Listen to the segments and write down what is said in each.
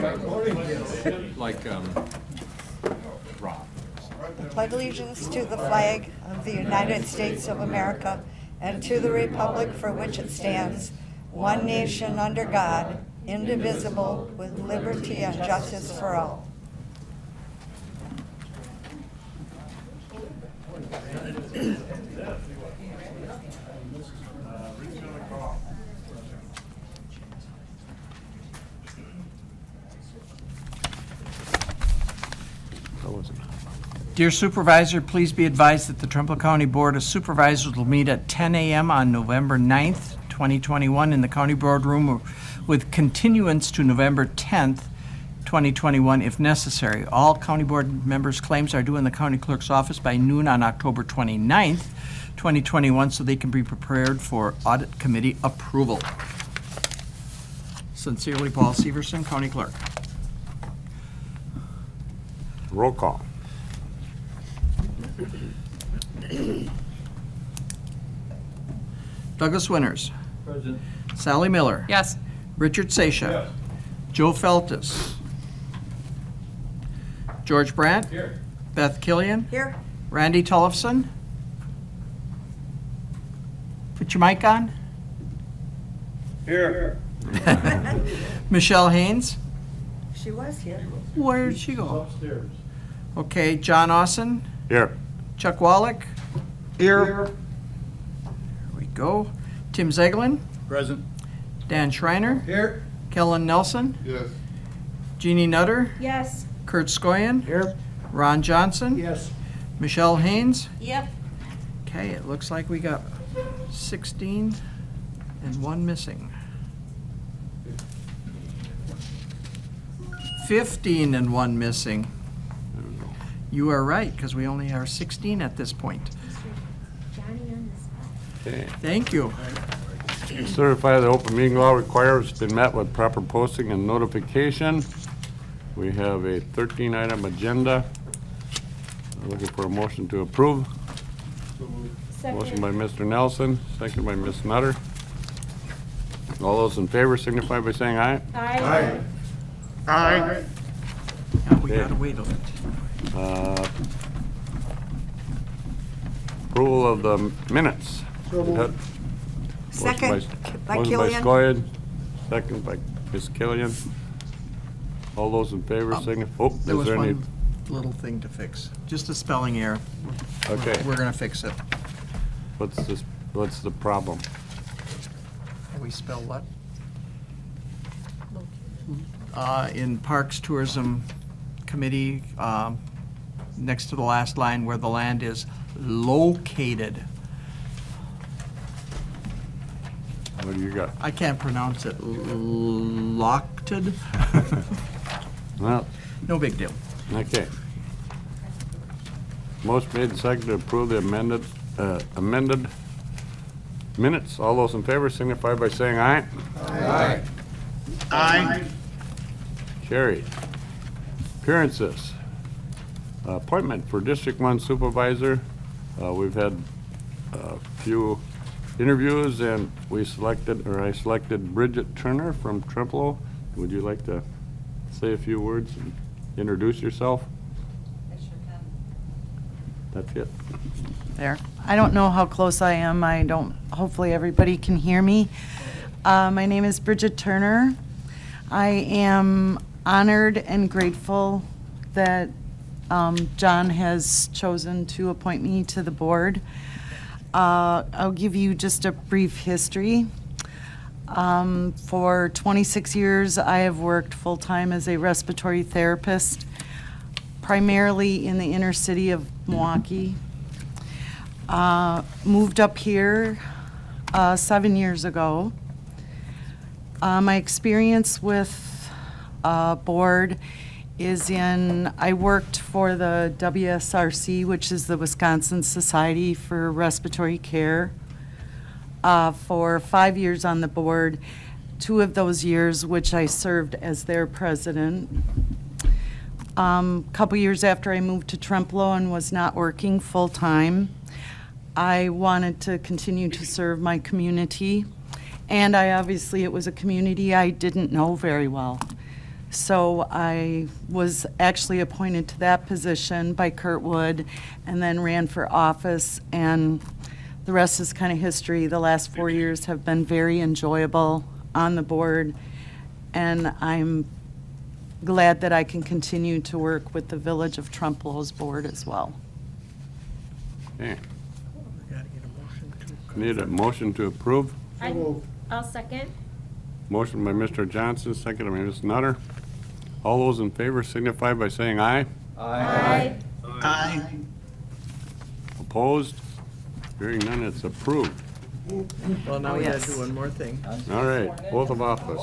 morning. Like Rob. I pledge allegiance to the flag of the United States of America and to the republic for which it stands, one nation under God, indivisible, with liberty and justice for all. Dear Supervisor, please be advised that the Trempeale County Board of Supervisors will meet at 10 a.m. on November 9th, 2021 in the County Boardroom with continuance to November 10th, 2021 if necessary. All County Board members' claims are due in the County Clerk's office by noon on October 29th, 2021 so they can be prepared for Audit Committee approval. Sincerely, Paul Severson, County Clerk. Roll call. Douglas Winters. Present. Sally Miller. Yes. Richard Seisha. Yes. Joe Feltus. George Brandt. Here. Beth Killian. Here, Randy Tollefson. Put your mic on. Here. Michelle Haynes. she was here. Where did she go? Upstairs. Okay, John Austin. Here. Chuck Wallach. Here. Here we go. Tim Zeglin. Present. Dan Schreiner. Here. Kellen Nelson. Yes. Jeannie Nutter. Yes. Kurt Skoyen. Here. Ron Johnson. Yes. Michelle Haynes. Yep. Okay, it looks like we got 16 and one missing. 15 and one missing. You are right, because we only are 16 at this point. Okay. Thank you. Certify that open meeting law requires it's been met with proper posting and notification. We have a 13-item agenda. We're looking for a motion to approve. Motion by Mr. Nelson, second by Ms. Nutter. All those in favor signify by saying aye. Aye. Aye. Now we Okay. gotta wait a little. Approval of the minutes. moved. Second, by Motion Killian. by Skoyen, second by Ms. Killian. All those in favor signify, oh, There is was there any? one little thing to fix, just a spelling error. Okay, We're gonna fix it. what's the problem? We spell what? In Parks Tourism Committee, next to the last line where the land is located. What do you got? I can't pronounce it. Locked? Well, No big deal. okay. Motion made and seconded to approve the amended minutes. All those in favor signify by saying aye. Aye. Aye. Carried. Appearances. Appointment for District 1 Supervisor. We've had a few interviews and I selected Bridget Turner from Trempealeau. Would you like to say a few words and introduce yourself? I sure can. That's it. There. I don't know how close I am. Hopefully everybody can hear me. My name is Bridget Turner. I am honored and grateful that John has chosen to appoint me to the board. I'll give you just a brief history. For 26 years, I have worked full-time as a respiratory therapist, primarily in the inner city of Milwaukee. Moved up here 7 years ago. My experience with board is I worked for the WSRC, which is the Wisconsin Society for Respiratory Care, for 5 years on the board, 2 of those years which I served as their president. Couple years after I moved to Trempealeau and was not working full-time, I wanted to continue to serve my community, and it was a community I didn't know very well. So I was actually appointed to that position by Kurt Wood and then ran for office, and the rest is kind of history. The last 4 years have been very enjoyable on the board, and I'm glad that I can continue to work with the Village of Trempealeau's board as well. Okay. Gotta get a motion to- Need a motion to approve? I'll second. Motion by Mr. Johnson, second by Ms. Nutter. All those in favor signify by saying aye. Aye. Aye. Opposed? Hearing none, it's approved. Well, now Oh, we gotta yes. do one more thing. All right, oath of office.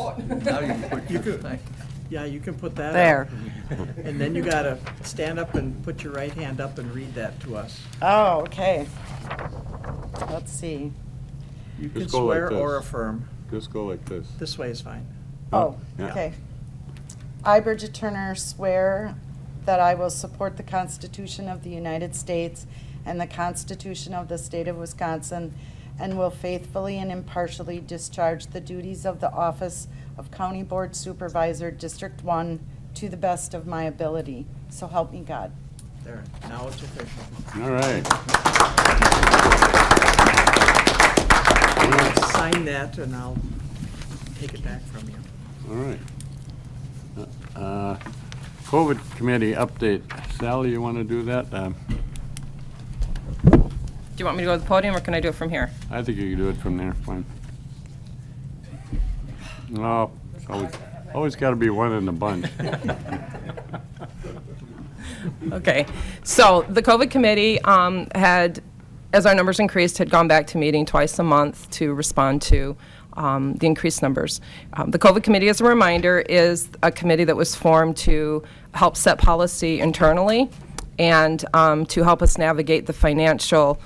Yeah, you can put that up. There. And then you gotta stand up and put your right hand up and read that to us. Oh, okay. Let's see. You can Just go like swear or this. affirm. Just go like this. This way is fine. Oh, Yeah. okay. I, Bridget Turner, swear that I will support the Constitution of the United States and the Constitution of the State of Wisconsin, and will faithfully and impartially discharge the duties of the office of County Board Supervisor, District 1, to the best of my ability. So help me God. There, now it's official. All right. Sign that and I'll take it back from you. All right. Kova Committee update. Sally, you want to do that? Do you want me to go to the podium, or can I do it from here? I think you can do it from there, fine. No, always got to be one in the bunch. Okay. So the COVID committee had, as our numbers increased, had gone back to meeting twice a month to respond to the increased numbers. The COVID committee, as a reminder, is a committee that was formed to help set policy internally and to help us navigate the financial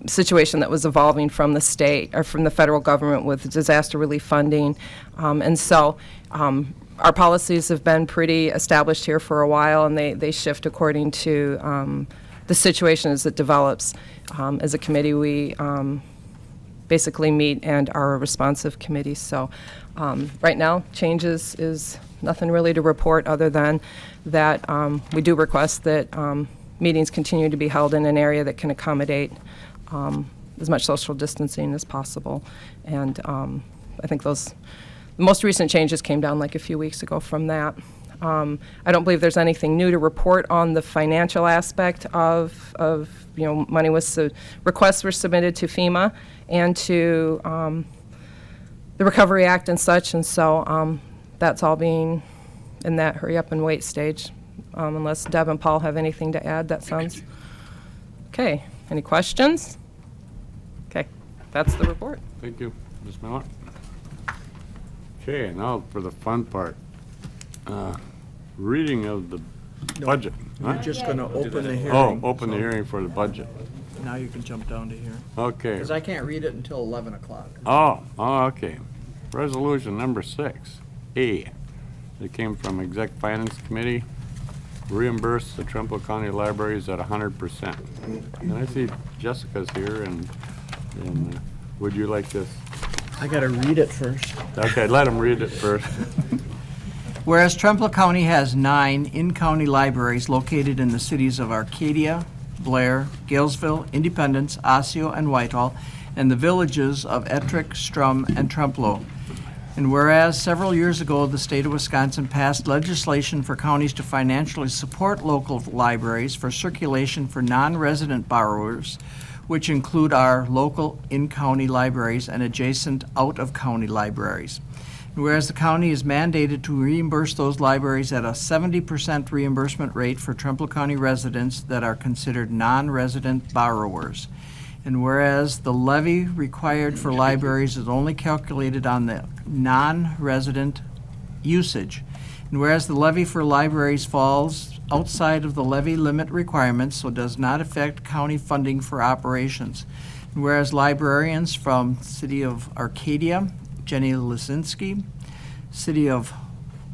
situation that was evolving from the state or from the federal government with disaster relief funding. And so our policies have been pretty established here for a while, and they shift according to the situation as it develops. As a committee, we basically meet and are a responsive committee. So right now, changes is nothing really to report other than that we do request that meetings continue to be held in an area that can accommodate as much social distancing as possible. And I think the most recent changes came down like a few weeks ago from that. I don't believe there's anything new to report on the financial aspect of money requests were submitted to FEMA and to the Recovery Act and such, and so that's all being in that hurry up and wait stage. Unless Deb and Paul have anything to add, that sounds okay. Any questions? Okay, that's the report. Thank you, Ms. Miller. Okay, now for the fun part. Reading of the budget. We're Huh? just gonna open the hearing. Oh, open the so hearing for the budget. Now you can jump down to here. Okay. Because I can't read it until 11 o'clock. Oh, okay. Resolution number 6, A. It came from Exec Finance Committee. Reimburse the Trempeale County Libraries at 100%. And I see Jessica's here, and would you like this? I gotta read it first. Okay, let him read it first. Whereas Trempeale County has 9 in-county libraries located in the cities of Arcadia, Blair, Galesville, Independence, Osseo, and Whitehall, and the villages of Adrc, Strum, and Trempealeau. And whereas several years ago, the state of Wisconsin passed legislation for counties to financially support local libraries for circulation for non-resident borrowers, which include our local in-county libraries and adjacent out-of-county libraries. And whereas the county is mandated to reimburse those libraries at a 70% reimbursement rate for Trempeale County residents that are considered non-resident borrowers. And whereas the levy required for libraries is only calculated on the non-resident usage. And whereas the levy for libraries falls outside of the levy limit requirements, so does not affect county funding for operations. And whereas librarians from City of Arcadia, Jenny Lisinski, City of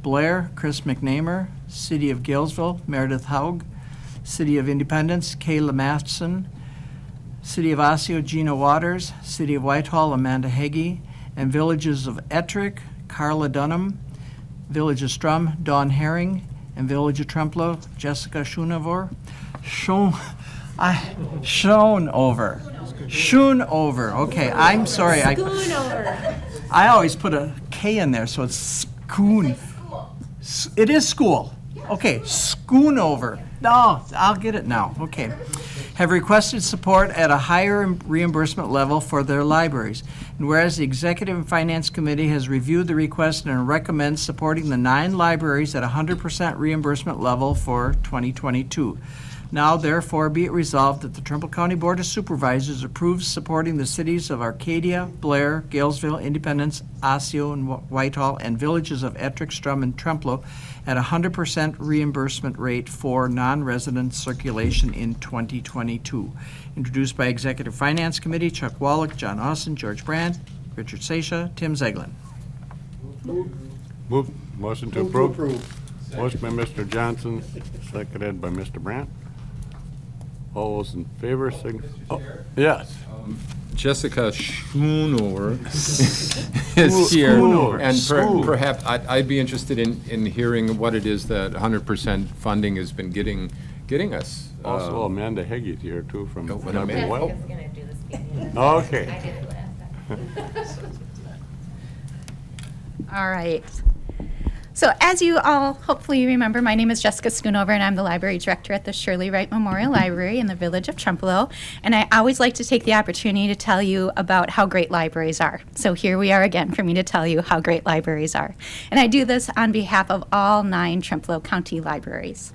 Blair, Chris McNamer, City of Galesville, Meredith Haug, City of Independence, Kayla Matson, City of Osseo, Gina Waters, City of Whitehall, Amanda Heggie, and villages of Ettrick, Carla Dunham, Village of Strum, Dawn Herring, and Village of Trempealeau, Jessica Schoonover. Schoonover. Okay, I'm sorry. I always put a K in there, so it's Schoon. It is school. Okay, Schoonover. No, I'll get it now. Okay. Have requested support at a higher reimbursement level for their libraries. And whereas the Executive and Finance Committee has reviewed the request and recommends supporting the 9 libraries at 100% reimbursement level for 2022. Now therefore be it resolved that the Trumpeale County Board of Supervisors approves supporting the cities of Arcadia, Blair, Galesville, Independence, Osseo, and Whitehall, and villages of Adrc, Strum, and Trempealeau at 100% reimbursement rate for non-resident circulation in 2022. Introduced by Executive Finance Committee, Chuck Wallach, John Austin, George Brandt, Richard Seisha, Tim Zeglin. Motion to approve. Motion by Mr. Johnson, seconded by Mr. Brandt. All those in favor, yes. Jessica Schoonover is here. Schoonover. And School. perhaps I'd be interested in hearing what it is that 100% funding has been getting us. Also Amanda Heggie here too from Oh, what Amanda? Well. Jessica's gonna do the speaking. Okay. I did it last time. All right. So as you all hopefully remember, my name is Jessica Schoonover, and I'm the library director at the Shirley Wright Memorial Library in the village of Trempealeau. And I always like to take the opportunity to tell you about how great libraries are. So here we are again for me to tell you how great libraries are. And I do this on behalf of all 9 Trempealeau County libraries.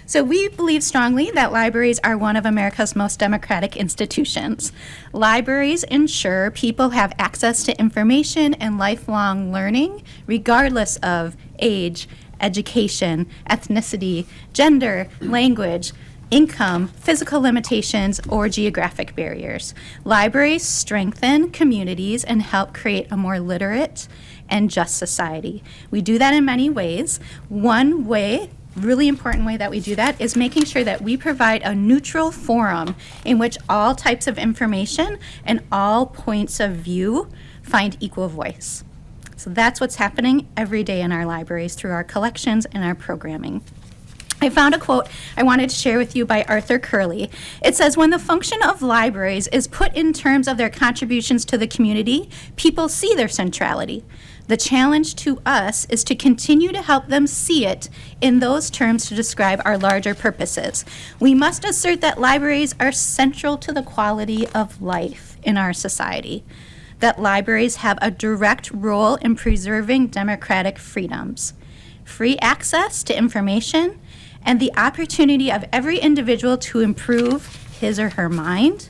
So we believe strongly that libraries are one of America's most democratic institutions. Libraries ensure people have access to information and lifelong learning, regardless of age, education, ethnicity, gender, language, income, physical limitations, or geographic barriers. Libraries strengthen communities and help create a more literate and just society. We do that in many ways. One way, really important way that we do that is making sure that we provide a neutral forum in which all types of information and all points of view find equal voice. So that's what's happening every day in our libraries through our collections and our programming. I found a quote I wanted to share with you by Arthur Curley. It says, "When the function of libraries is put in terms of their contributions to the community, people see their centrality. The challenge to us is to continue to help them see it in those terms to describe our larger purposes. We must assert that libraries are central to the quality of life in our society, that libraries have a direct role in preserving democratic freedoms, free access to information, and the opportunity of every individual to improve his or her mind,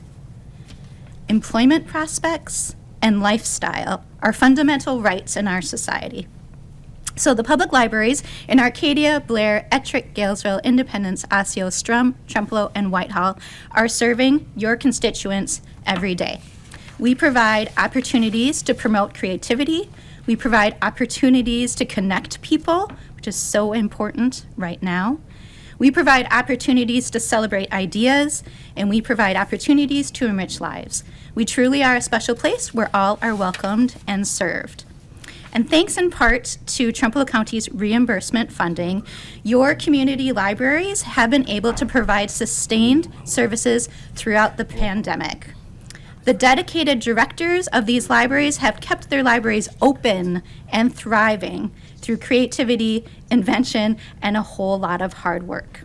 employment prospects, and lifestyle are fundamental rights in our society." So the public libraries in Arcadia, Blair, Ettrick, Galesville, Independence, Osseo, Strum, Trempealeau, and Whitehall are serving your constituents every day. We provide opportunities to promote creativity. We provide opportunities to connect people, which is so important right now. We provide opportunities to celebrate ideas, and we provide opportunities to enrich lives. We truly are a special place where all are welcomed and served. And thanks in part to Trempealeau County's reimbursement funding, your community libraries have been able to provide sustained services throughout the pandemic. The dedicated directors of these libraries have kept their libraries open and thriving through creativity, invention, and a whole lot of hard work.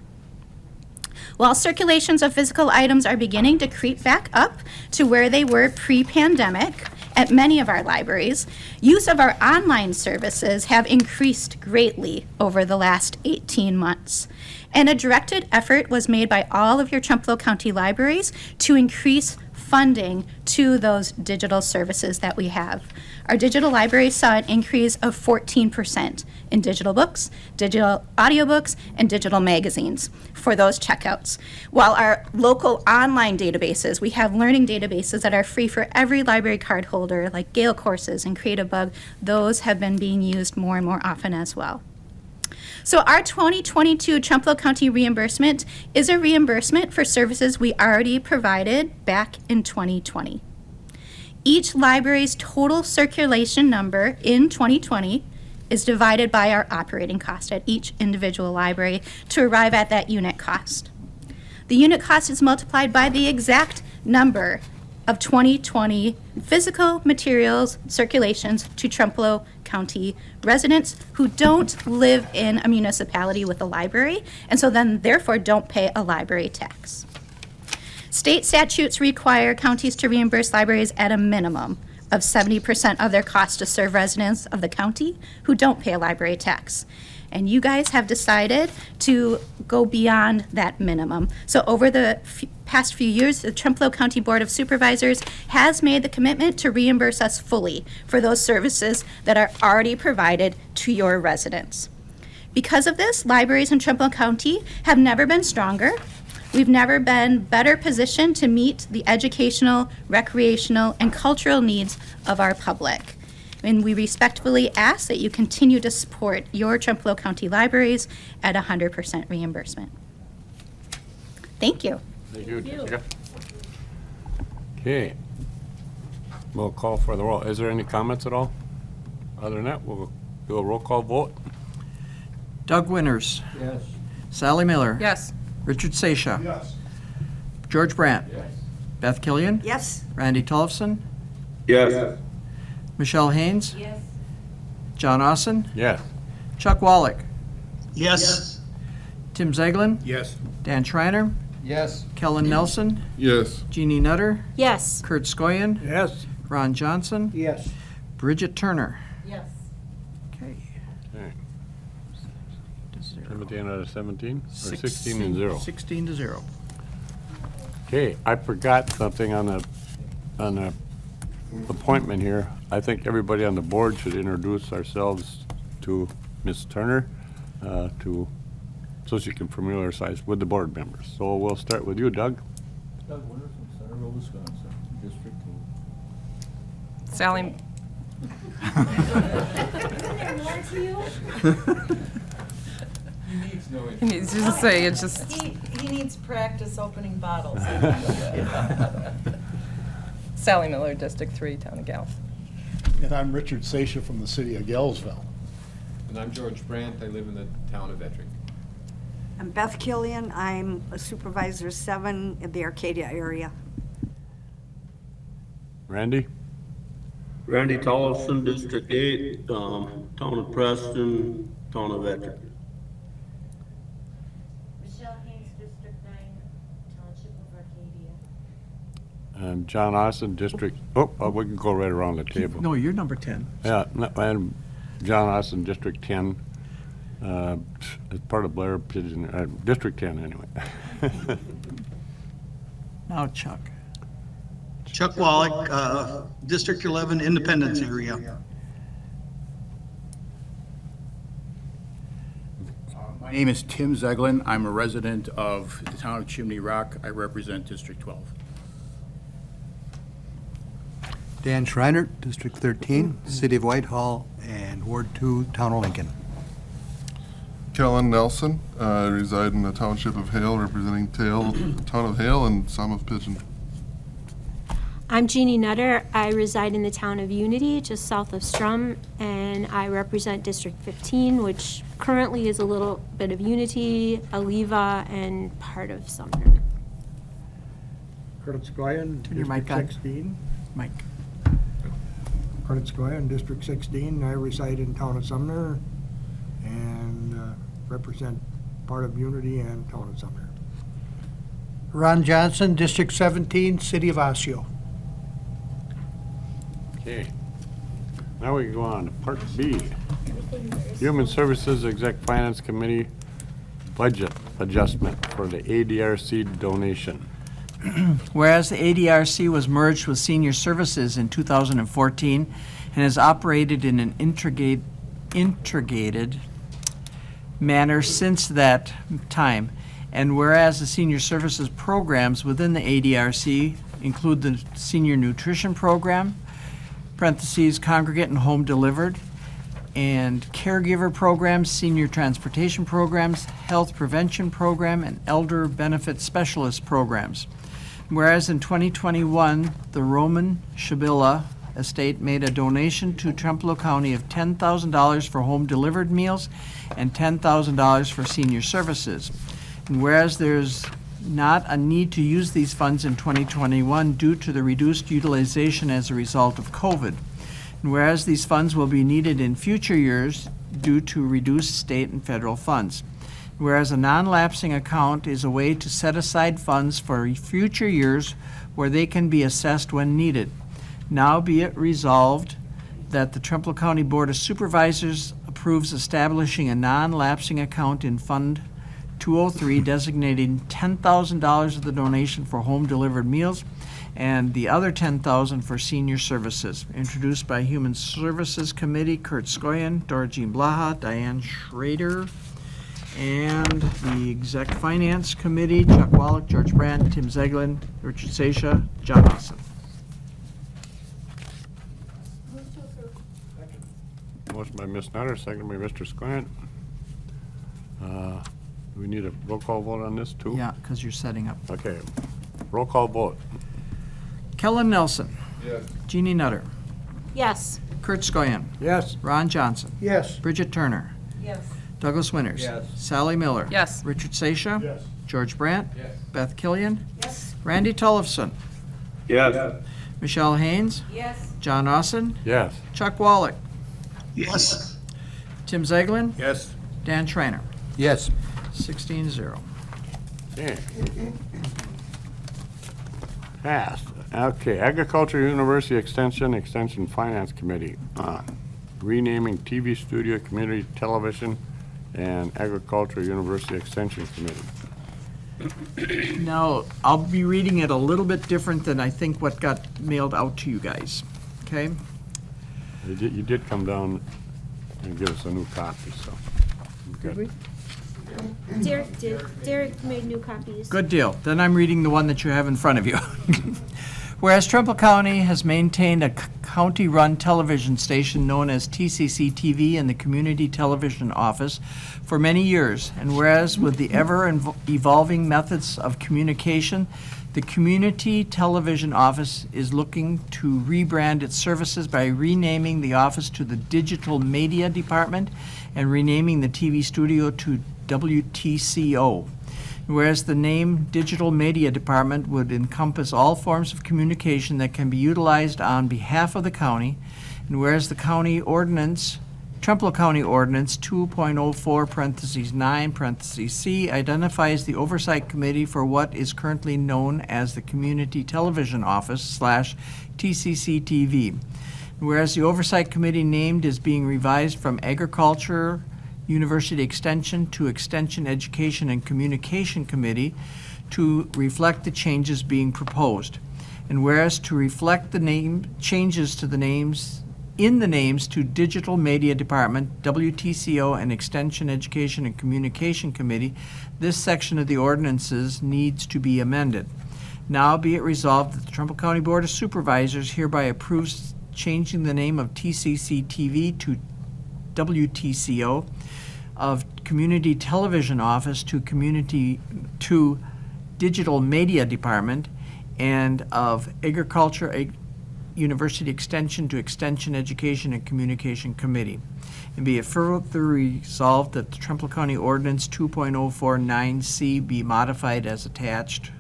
While circulations of physical items are beginning to creep back up to where they were pre-pandemic at many of our libraries, use of our online services have increased greatly over the last 18 months. And a directed effort was made by all of your Trempealeau County libraries to increase funding to those digital services that we have. Our digital libraries saw an increase of 14% in digital books, digital audiobooks, and digital magazines for those checkouts. While our local online databases, we have learning databases that are free for every library card holder, like Gale Courses and Creative Bug. Those have been being used more and more often as well. So our 2022 Trempealeau County reimbursement is a reimbursement for services we already provided back in 2020. Each library's total circulation number in 2020 is divided by our operating cost at each individual library to arrive at that unit cost. The unit cost is multiplied by the exact number of 2020 physical materials circulations to Trempealeau County residents who don't live in a municipality with a library, and so then therefore don't pay a library tax. State statutes require counties to reimburse libraries at a minimum of 70% of their cost to serve residents of the county who don't pay a library tax. And you guys have decided to go beyond that minimum. So over the past few years, the Trempealeau County Board of Supervisors has made the commitment to reimburse us fully for those services that are already provided to your residents. Because of this, libraries in Trempealeau County have never been stronger. We've never been better positioned to meet the educational, recreational, and cultural needs of our public. And we respectfully ask that you continue to support your Trempealeau County libraries at 100% reimbursement. Thank you. Thank you, Jessica. Okay. We'll call for the roll. Is there any comments at all? Other than that, we'll do a roll call vote. Doug Winters. Yes. Sally Miller. Yes. Richard Seisha. Yes. George Brandt. Yes. Beth Killian. Yes. Randy Tollefson. Yes. Michelle Haynes. Yes. John Austin. Yes. Chuck Wallach. Yes. Tim Zeglin. Yes. Dan Schreiner. Yes. Kellen Nelson. Yes. Jeannie Nutter. Yes. Kurt Skoyen. Yes. Ron Johnson. Yes. Bridget Turner. Yes. Okay. Okay. To zero. 17 out of 17? Or 16 and 0? 16 to 0. Okay, I forgot something on the appointment here. I think everybody on the board should introduce ourselves to Ms. Turner so she can familiarize with the board members. So we'll start with you, Doug. Doug Winter from Centerville, Wisconsin, District 2. Sally, Isn't there more to you? He needs no he needs to say, it's just, He needs practice opening bottles. Sally Miller, District 3, Town of Gals. And I'm Richard Seisha from the city of Galesville. And I'm George Brandt. I live in the town of Adrc. I'm Beth Killian. I'm a Supervisor 7 in the Arcadia area. Randy? Randy Tollefson, District 8, Town of Preston, Town of Ettrick. Michelle Haynes, District 9, Township of Arcadia. And John Austin, District, we can go right around the table. No, you're number 10. Yeah, and John Austin, District 10, as part of Blair Pigeon, District 10 anyway. Now Chuck. Chuck Wallach, District 11, Independence area. My name is Tim Zeglin. I'm a resident of the town of Chimney Rock. I represent District 12. Dan Schreiner, District 13, City of Whitehall, and Ward 2, Town of Lincoln. Kellen Nelson. I reside in the Township of Hale, representing Town of Hale and some of Pigeon. I'm Jeannie Nutter. I reside in the town of Unity, just south of Strum, and I represent District 15, which currently is a little bit of Unity, Aliva, and part of Sumner. Curtis Goyen, Turn your mic District on. 16. Mike. Curtis Goyen, District 16. I reside in town of Sumner and represent part of Unity and town of Sumner. Ron Johnson, District 17, City of Osseo. Okay. Now we can go on to Part B. Human Services Exec Finance Committee Budget Adjustment for the ADRC donation. Whereas the ADRC was merged with Senior Services in 2014 and has operated in an integrated manner since that time, and whereas the Senior Services programs within the ADRC include the Senior Nutrition Program, parentheses, Congregate and Home Delivered, and Caregiver Programs, Senior Transportation Programs, Health Prevention Program, and Elder Benefit Specialist Programs. Whereas in 2021, the Roman Shabila estate made a donation to Trempealeau County of $10,000 for home-delivered meals and $10,000 for senior services. And whereas there's not a need to use these funds in 2021 due to the reduced utilization as a result of COVID. And whereas these funds will be needed in future years due to reduced state and federal funds. Whereas a non-lapsing account is a way to set aside funds for future years where they can be assessed when needed. Now be it resolved that the Trempealeau County Board of Supervisors approves establishing a non-lapsing account in Fund 203 designating $10,000 of the donation for home-delivered meals and the other $10,000 for senior services. Introduced by Human Services Committee, Kurt Skoyan, Dora-Jean Blaha, Diane Schrader, and the Exec Finance Committee, Chuck Wallach, George Brandt, Tim Zeglin, Richard Seisha, John Austin. Motion by Ms. Nutter, second by Mr. Squant. Do we need a roll call vote on this too? Yeah, because you're setting up. Okay, roll call vote. Kellen Nelson. Yes. Jeannie Nutter. Yes. Kurt Skoyan. Yes. Ron Johnson. Yes. Bridget Turner. Yes. Douglas Winters. Yes. Sally Miller. Yes. Richard Seisha. Yes. George Brandt. Yes. Beth Killian. Yes. Randy Tollefson. Yes. Michelle Haynes. Yes. John Austin. Yes. Chuck Wallach. Yes. Tim Zeglin. Yes. Dan Schreiner. Yes. 16-0. Okay. Passed. Okay, Agriculture University Extension Finance Committee. Renaming TV Studio Community Television and Agriculture University Extension Committee. Now, I'll be reading it a little bit different than I think what got mailed out to you guys, okay? You did come down and give us a new copy, so. Did we? Derek did. Derek made new copies. Good deal. Then I'm reading the one that you have in front of you. Whereas Trempeale County has maintained a county-run television station known as TCC TV in the Community Television Office for many years, and whereas with the ever-evolving methods of communication, the Community Television Office is looking to rebrand its services by renaming the office to the Digital Media Department and renaming the TV studio to WTCO. Whereas the name Digital Media Department would encompass all forms of communication that can be utilized on behalf of the county, and whereas the county ordinance, Trempealeau County Ordinance 2.04(9)(c) identifies the Oversight Committee for what is currently known as the Community Television Office / TCC TV. Whereas the Oversight Committee named is being revised from Agriculture University Extension to Extension Education and Communication Committee to reflect the changes being proposed. And whereas to reflect the changes to the names to Digital Media Department, WTCO, and Extension Education and Communication Committee, this section of the ordinances needs to be amended. Now be it resolved that the Trumpeale County Board of Supervisors hereby approves changing the name of TCC TV to WTCO, of Community Television Office to Digital Media Department, and of Agriculture University Extension to Extension Education and Communication Committee. And be it further resolved that the Trempeale County Ordinance 2.04(9)(c) be modified as attached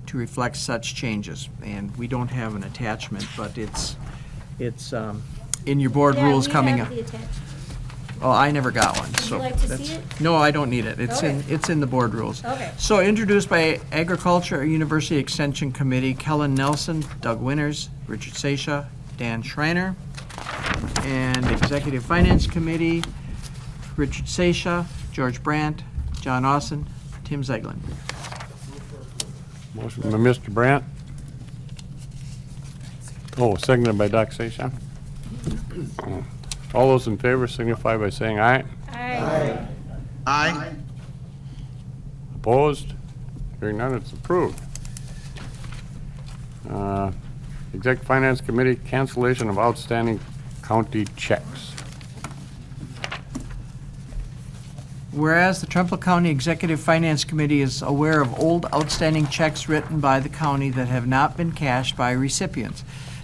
to reflect such changes. And we don't have an attachment, but it's in your board rules coming up. Oh, I never got one, so. Would you like to that's- see it? No, I don't need it. Okay. It's in the board rules. Okay. So introduced by Agriculture University Extension Committee, Kellen Nelson, Doug Winters, Richard Seisha, Dan Schreiner, and Executive Finance Committee, Richard Seisha, George Brandt, John Austin, Tim Zeglin. Motion by Mr. Brandt. Oh, seconded by Doc Seisha. All those in favor signify by saying aye. Aye. Aye. Opposed? Hearing none, it's approved. Exec Finance Committee, cancellation of outstanding county checks. Whereas the Trempeale County Executive Finance Committee is aware of old outstanding checks written by the county that have not been cashed by recipients.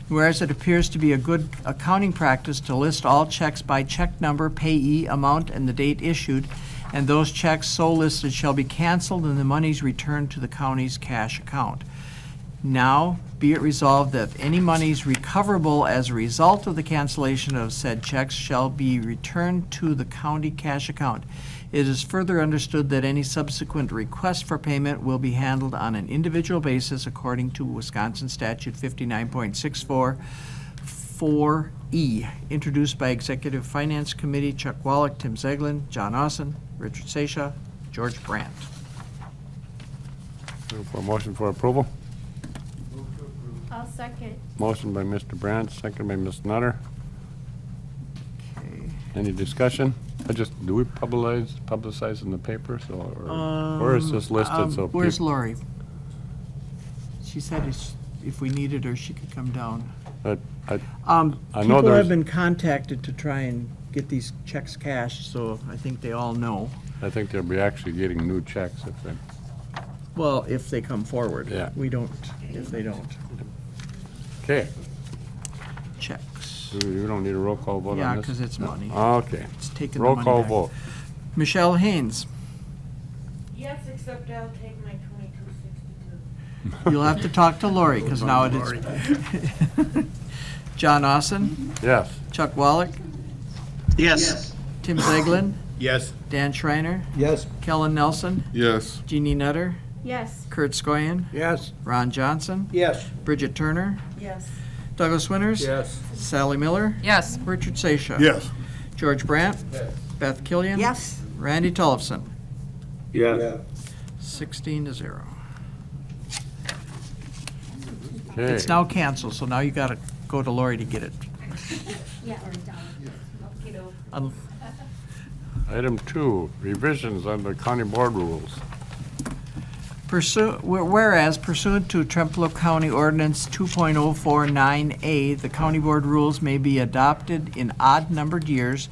Whereas it appears to be a good accounting practice to list all checks by check number, payee, amount, and the date issued, and those checks so listed shall be canceled and the monies returned to the county's cash account. Now, be it resolved that any monies recoverable as a result of the cancellation of said checks shall be returned to the county cash account. It is further understood that any subsequent request for payment will be handled on an individual basis according to Wisconsin Statute 59.64 4E, introduced by Executive Finance Committee Chuck Wallach, Tim Zeglin, John Austin, Richard Seisha, George Brandt. Looking for a motion for approval. I'll second. Motion by Mr. Brandt, second by Ms. Nutter. Okay. Any discussion? Do we publicize in the paper, so, or is this listed so? Where's peop- Lori? She said if we needed her, she could come down. I know People there's, have been contacted to try and get these checks cashed, so I think they all know. I think they'll be actually getting new checks if they, Well, if they come forward. Yeah. We don't, if they don't. okay. Checks. You don't need a roll call vote on this? Yeah, because it's money. Okay. It's taking the Roll money call back. vote. Michelle Haynes. Yes, except I'll take my 2262. You'll have to talk to Lori, because now it is. John Austin, Yes. Chuck Wallach, Yes. Tim Zeglin, Yes. Dan Schreiner, Yes. Kellen Nelson, Yes. Jeannie Nutter, Yes. Kurt Skoyen, Yes. Ron Johnson, Yes. Bridget Turner, Yes. Douglas Winters, Yes. Sally Miller, Yes. Richard Seisha. Yes. George Brandt, Beth Killian. Yes. Randy Tollefson. Yes. 16-0. Okay. It's now canceled, so now you gotta go to Lori to get it. Yeah. Item 2, revisions on the county board rules. Whereas pursuant to Trempealeau County Ordinance 2.049A, the county board rules may be adopted in odd-numbered years,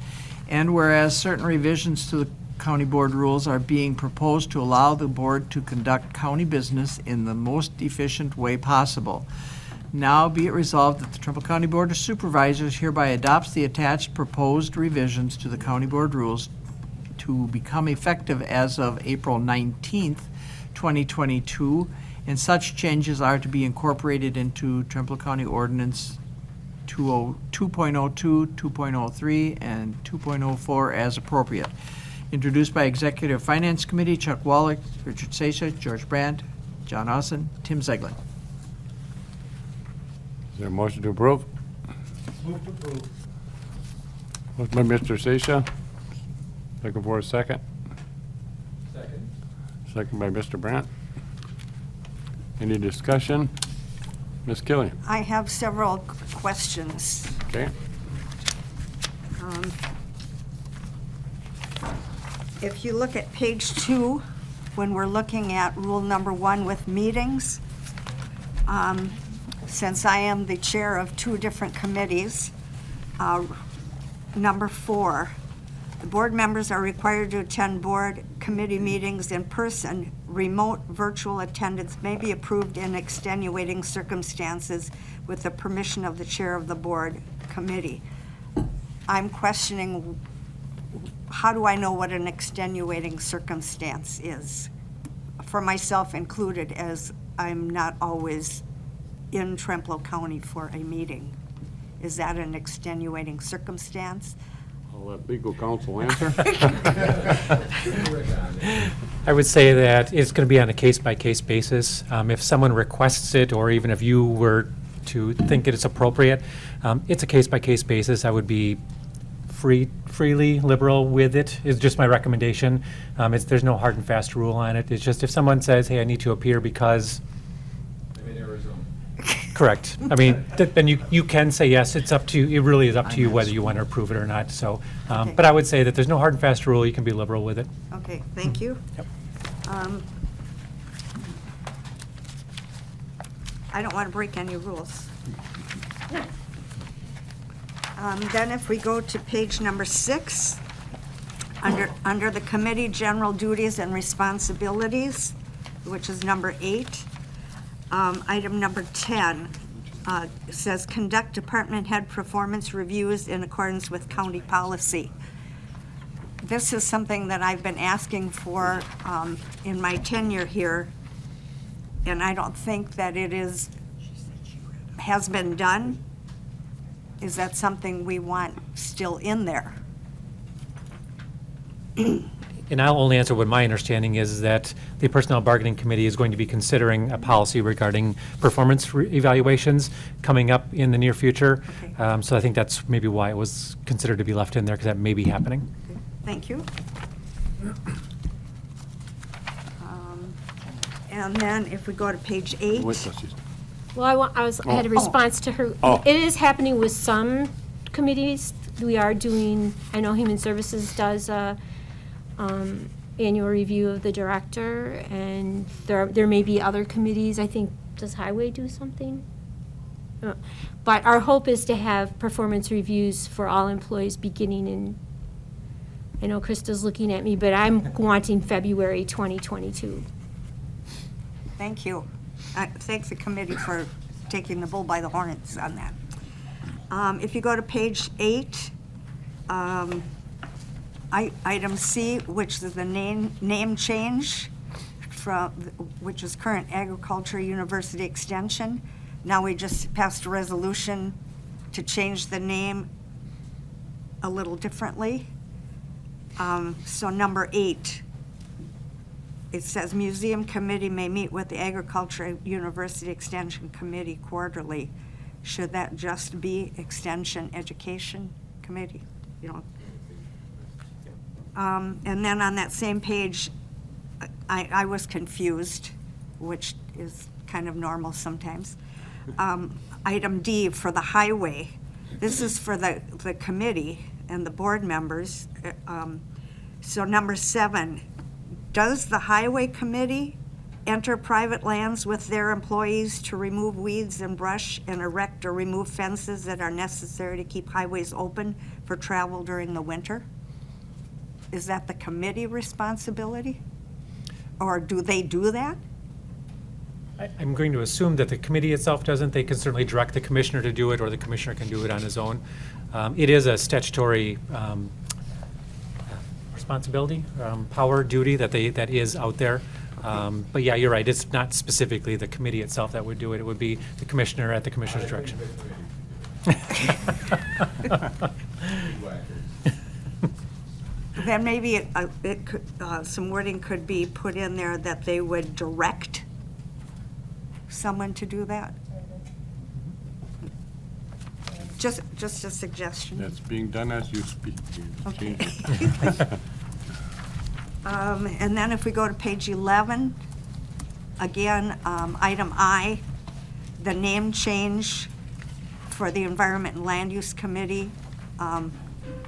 and whereas certain revisions to the county board rules are being proposed to allow the board to conduct county business in the most efficient way possible. Now be it resolved that the Trumbull County Board of Supervisors hereby adopts the attached proposed revisions to the county board rules to become effective as of April 19th, 2022, and such changes are to be incorporated into Trumbull County Ordinance 2.02, 2.03, and 2.04 as appropriate. Introduced by Executive Finance Committee Chuck Wallach, Richard Seisha, George Brandt, John Austin, Tim Zeglin. Is there a motion to approve? Move to approve. Motion by Mr. Seisha. Looking for a second. Second. Second by Mr. Brandt. Any discussion? Ms. Killian? I have several questions. Okay. If you look at page 2, when we're looking at rule number 1 with meetings, since I am the chair of 2 different committees, number 4, the board members are required to attend board committee meetings in person. Remote virtual attendance may be approved in extenuating circumstances with the permission of the chair of the board committee. I'm questioning, how do I know what an extenuating circumstance is? For myself included, as I'm not always in Trempealeau County for a meeting. Is that an extenuating circumstance? I'll let legal counsel answer. I would say that it's going to be on a case-by-case basis. If someone requests it, or even if you were to think it is appropriate, it's a case-by-case basis. I would be freely liberal with it, is just my recommendation. There's no hard and fast rule on it. It's just if someone says, hey, I need to appear because... I'm in Arizona. Correct. I mean, then you can say yes. It's up to you. It really is up to you whether you want to approve it or not. So, Okay. but I would say that there's no hard and fast rule. You can be liberal with it. Okay, thank you. Yep. I don't want to break any rules. Then if we go to page number 6, under the committee general duties and responsibilities, which is number 8, item number 10, It says, conduct department head performance reviews in accordance with county policy. This is something that I've been asking for in my tenure here, and I don't think that it has been done. Is that something we want still in there? And I'll only answer what my understanding is that the Personnel Bargaining Committee is going to be considering a policy regarding performance evaluations coming up in the near future. Okay. So I think that's maybe why it was considered to be left in there, because that may be happening. Thank you. And then if we go to page 8. Well, I had a response to her. Oh. It is happening with some committees. We are doing, I know Human Services does a annual review of the director, and there may be other committees. I think, does Highway do something? But our hope is to have performance reviews for all employees beginning in, I know Krista's looking at me, but I'm wanting February 2022. Thank you. Thanks the committee for taking the bull by the horns on that. If you go to page 8, item C, which is the name change which is current Agriculture University Extension. Now we just passed a resolution to change the name a little differently. So number 8, it says Museum Committee may meet with the Agriculture University Extension Committee quarterly. Should that just be Extension Education Committee? You know. And then on that same page, I was confused, which is kind of normal sometimes. Item D for the highway. This is for the committee and the board members. So number 7, does the highway committee enter private lands with their employees to remove weeds and brush and erect or remove fences that are necessary to keep highways open for travel during the winter? Is that the committee responsibility? Or do they do that? I'm going to assume that the committee itself doesn't. They can certainly direct the commissioner to do it, or the commissioner can do it on his own. It is a statutory responsibility, power, duty that is out there. But yeah, you're right. It's not specifically the committee itself that would do it. It would be the commissioner at the commissioner's direction. Then maybe some wording could be put in there that they would direct someone to do that. Just a suggestion. That's being done as you speak. Okay. And then if we go to page 11, again, item I, the name change for the Environment and Land Use Committee.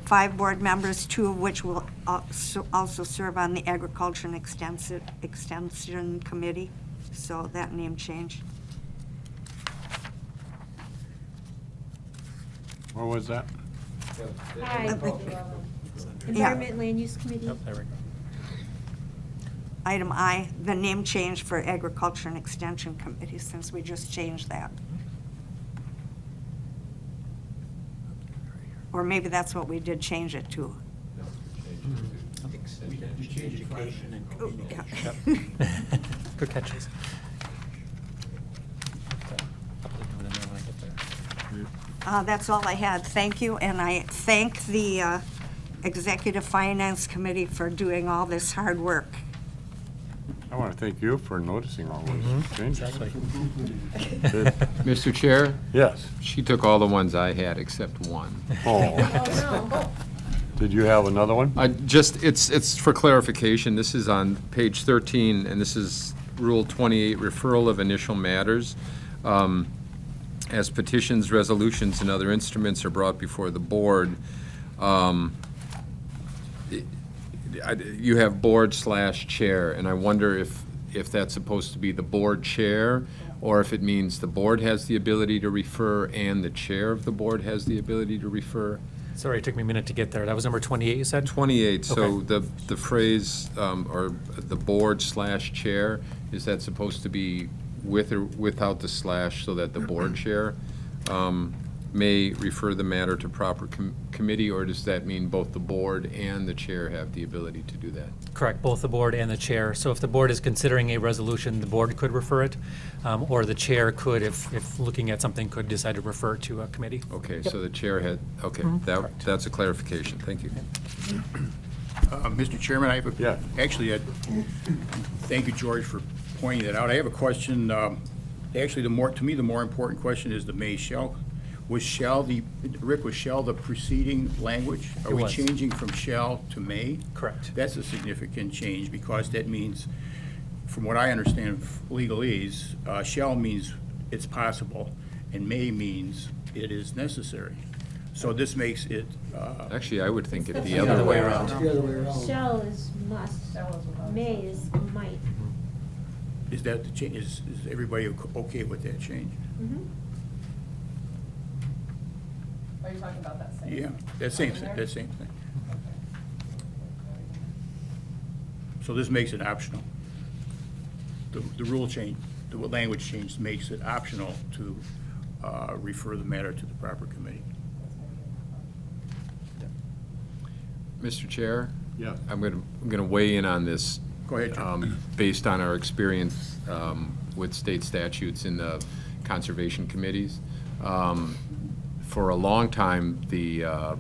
5 board members, 2 of which will also serve on the Agriculture and Extension Committee. So that name change. Where was that? Hi. Environment and Land Use Committee. Yep, there we go. Item I, the name change for Agriculture and Extension Committee, since we just changed that. Or maybe that's what we did change it to. Oh, yeah. Good catches. That's all I had. Thank you, and I thank the Executive Finance Committee for doing all this hard work. I want to thank you for noticing all those changes. Exactly. Mr. Chair? Yes. She took all the ones I had except one. Oh. Did you have another one? It's for clarification. This is on page 13, and this is Rule 28, referral of initial matters. As petitions, resolutions, and other instruments are brought before the board, you have board/chair, and I wonder if that's supposed to be the board chair, or if it means the board has the ability to refer and the chair of the board has the ability to refer. Sorry, it took me a minute to get there. That was number 28, you said? 28, so Okay. the phrase, or the board/chair, is that supposed to be with or without the slash so that the board chair may refer the matter to proper committee, or does that mean both the board and the chair have the ability to do that? Correct, both the board and the chair. So if the board is considering a resolution, the board could refer it, or the chair could, if looking at something, could decide to refer it to a committee. Okay, so the chair had, okay, that's a clarification. Thank you. Mr. Chairman, I have a, Yeah. actually, thank you, George, for pointing that out. I have a question. Actually, to me, the more important question is the may shall. Was shall Rick, was shall the preceding language? Are we was. changing from shall to may? Correct. That's a significant change, because that means, from what I understand of legalese, shall means it's possible, and may means it is necessary. So this makes it, Actually, I would think it the Other way around. The other way around. Shall is must, may is might. is that the change, is everybody okay with that change? Are you talking about that same? Yeah, that same thing. So this makes it optional. The rule change, the language change makes it optional to refer the matter to the proper committee. Mr. Chair? Yeah. I'm going to weigh in on this. Go ahead, Jim. Based on our experience with state statutes in the conservation committees. For a long time, the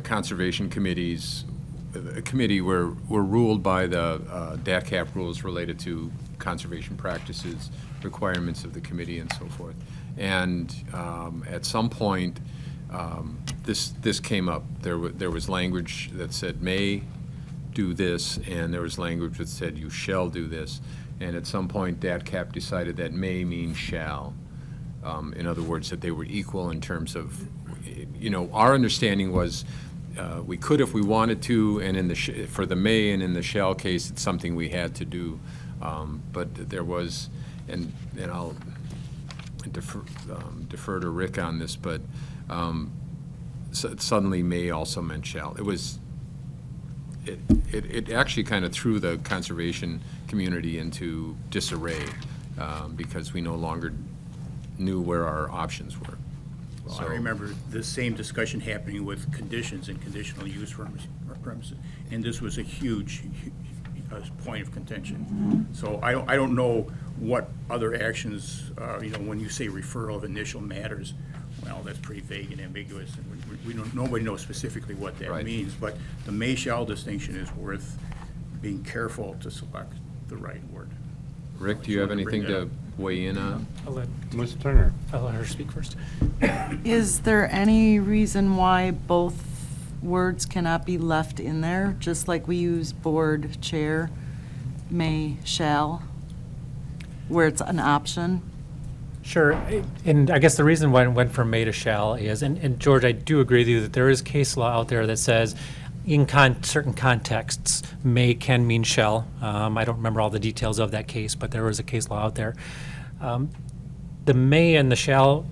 conservation committees, the committee were ruled by the DACAP rules related to conservation practices, requirements of the committee, and so forth. And at some point, this came up. There was language that said may do this, and there was language that said you shall do this. And at some point, DACAP decided that may means shall. In other words, that they were equal in terms of, our understanding was we could if we wanted to, and for the may and in the shall case, it's something we had to do. But there was, and I'll defer to Rick on this, but suddenly may also meant shall. It actually kind of threw the conservation community into disarray because we no longer knew where our options were. Well, I remember the same discussion happening with conditions and conditional use premises, and this was a huge point of contention. So I don't know what other actions, when you say referral of initial matters, well, that's pretty vague and ambiguous, and nobody knows specifically what that means, but the may-shall distinction is worth being careful to select the right word. Rick, do you have anything to weigh in on? I'll let Ms. Turner. I'll let her speak first. Is there any reason why both words cannot be left in there, just like we use board chair, may, shall, where it's an option? Sure, and I guess the reason why it went from may to shall is, and George, I do agree with you that there is case law out there that says in certain contexts, may can mean shall. I don't remember all the details of that case, but there was a case law out there. The may and the shall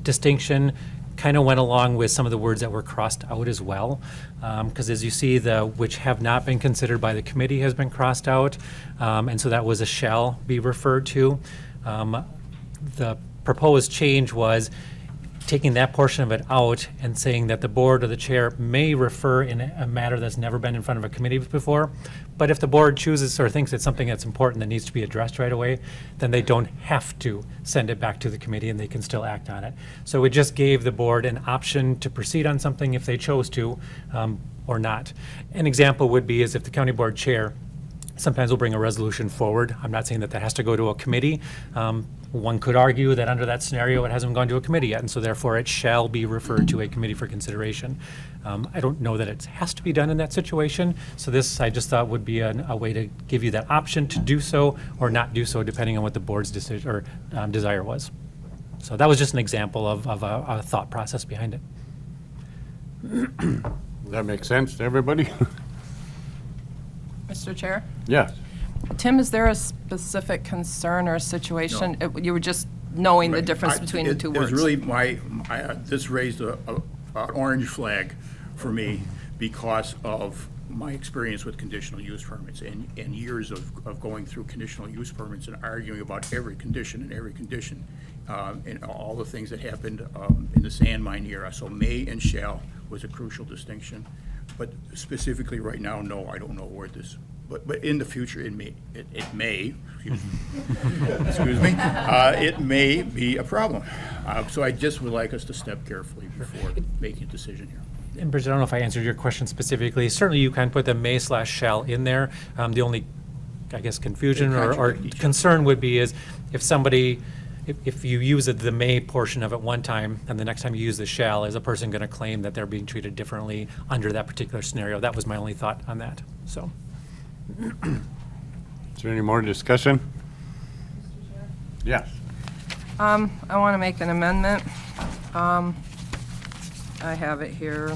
distinction kind of went along with some of the words that were crossed out as well. Because as you see, the which have not been considered by the committee has been crossed out. And so that was a shall be referred to. The proposed change was taking that portion of it out and saying that the board or the chair may refer in a matter that's never been in front of a committee before. But if the board chooses or thinks it's something that's important that needs to be addressed right away, then they don't have to send it back to the committee and they can still act on it. So it just gave the board an option to proceed on something if they chose to or not. An example would be is if the county board chair sometimes will bring a resolution forward. I'm not saying that has to go to a committee. One could argue that under that scenario, it hasn't gone to a committee yet, and so therefore it shall be referred to a committee for consideration. I don't know that it has to be done in that situation, so this I just thought would be a way to give you that option to do so or not do so, depending on what the board's decision or desire was. So that was just an example of a thought process behind it. Does that make sense to everybody? Mr. Chair? Yes. Tim, is there a specific concern or situation? You were just knowing the difference between the two words. It was really this raised an orange flag for me because of my experience with conditional use permits and years of going through conditional use permits and arguing about every condition, and all the things that happened in the sand mine era. So may and shall was a crucial distinction. But specifically right now, no, I don't know where this, but in the future, it may, excuse me, it may be a problem. So I just would like us to step carefully before making a decision here. And Bridget, I don't know if I answered your question specifically. Certainly, you can put the may/shall in there. The only, I guess, confusion or concern would be is if somebody, if you use the may portion of it one time, and the next time you use the shall, is a person going to claim that they're being treated differently under that particular scenario? That was my only thought on that. So, Is there any more discussion? Yes. I want to make an amendment. I have it here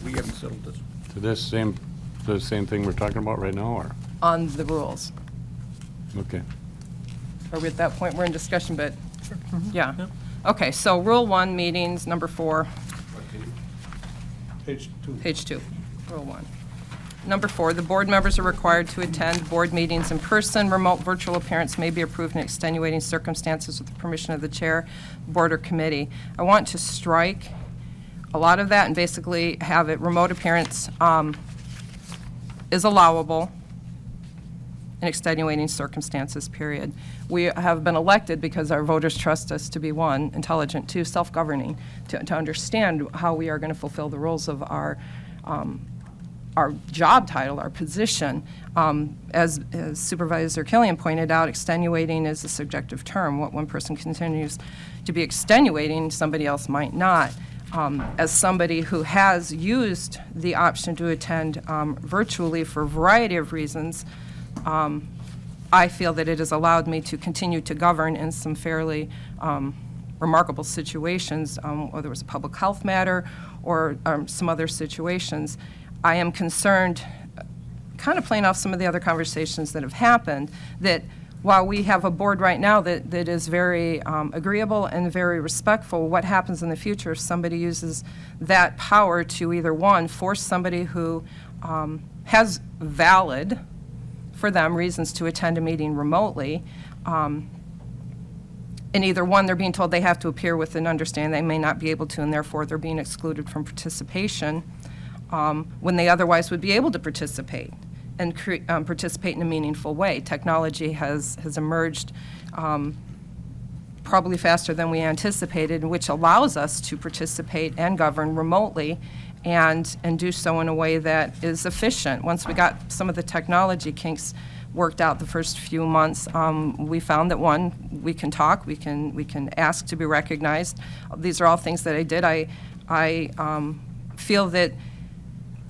We haven't settled this. To the same thing we're talking about right now, or? on the rules. Okay. Are we at that point? We're in discussion, but, yeah. Okay, so Rule 1, meetings, number 4. Page 2. Page 2, Rule 1. Number 4, the board members are required to attend board meetings in person. Remote virtual appearance may be approved in extenuating circumstances with the permission of the chair, board, or committee. I want to strike a lot of that and basically have it remote appearance is allowable in extenuating circumstances, period. We have been elected because our voters trust us to be, 1, intelligent, 2, self-governing, to understand how we are going to fulfill the roles of our job title, our position. As Supervisor Killian pointed out, extenuating is a subjective term. What one person continues to be extenuating, somebody else might not. As somebody who has used the option to attend virtually for a variety of reasons, I feel that it has allowed me to continue to govern in some fairly remarkable situations, whether it was a public health matter or some other situations. I am concerned, kind of playing off some of the other conversations that have happened, that while we have a board right now that is very agreeable and very respectful, what happens in the future if somebody uses that power to either, 1, force somebody who has valid, for them, reasons to attend a meeting remotely, and either, 1, they're being told they have to appear with an understanding they may not be able to, and therefore they're being excluded from participation, when they otherwise would be able to participate and participate in a meaningful way. Technology has emerged probably faster than we anticipated, which allows us to participate and govern remotely and do so in a way that is efficient. Once we got some of the technology kinks worked out the first few months, we found that, 1, we can talk, we can ask to be recognized. These are all things that I did. I feel that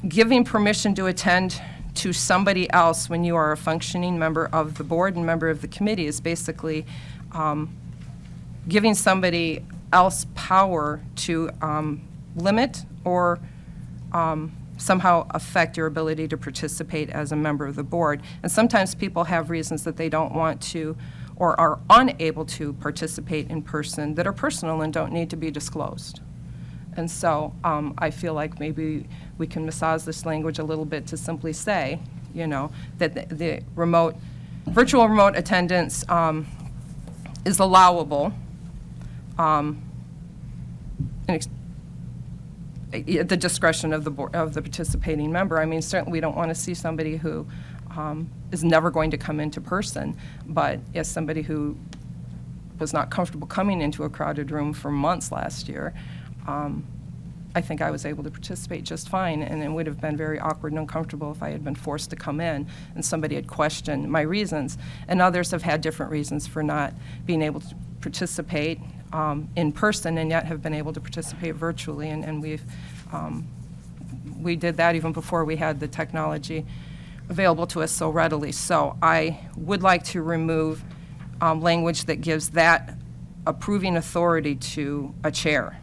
giving permission to attend to somebody else when you are a functioning member of the board and member of the committee is basically giving somebody else power to limit or somehow affect your ability to participate as a member of the board. And sometimes people have reasons that they don't want to or are unable to participate in person that are personal and don't need to be disclosed. And so I feel like maybe we can massage this language a little bit to simply say, that the virtual remote attendance is allowable at the discretion of the board, of the participating member. I mean, certainly we don't want to see somebody who is never going to come into person, but as somebody who was not comfortable coming into a crowded room for months last year, I think I was able to participate just fine, and it would have been very awkward and uncomfortable if I had been forced to come in and somebody had questioned my reasons. And others have had different reasons for not being able to participate in person and yet have been able to participate virtually, and we did that even before we had the technology available to us so readily. So I would like to remove language that gives that approving authority to a chair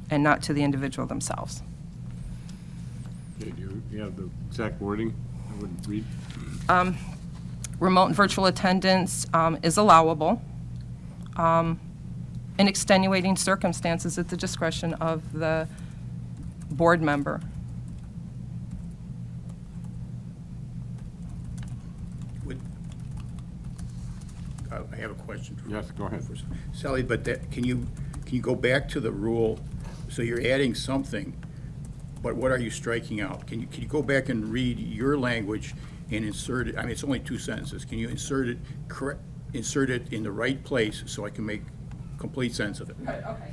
and not to the individual themselves. Okay, do you have the exact wording I would read? Remote and virtual attendance is allowable in extenuating circumstances at the discretion of the board member. have a question. Yes, go ahead. Sally, but can you go back to the rule? So you're adding something, but what are you striking out? Can you go back and read your language and insert it? I mean, it's only 2 sentences. Can you insert it in the right place so I can make complete sense of it? Okay.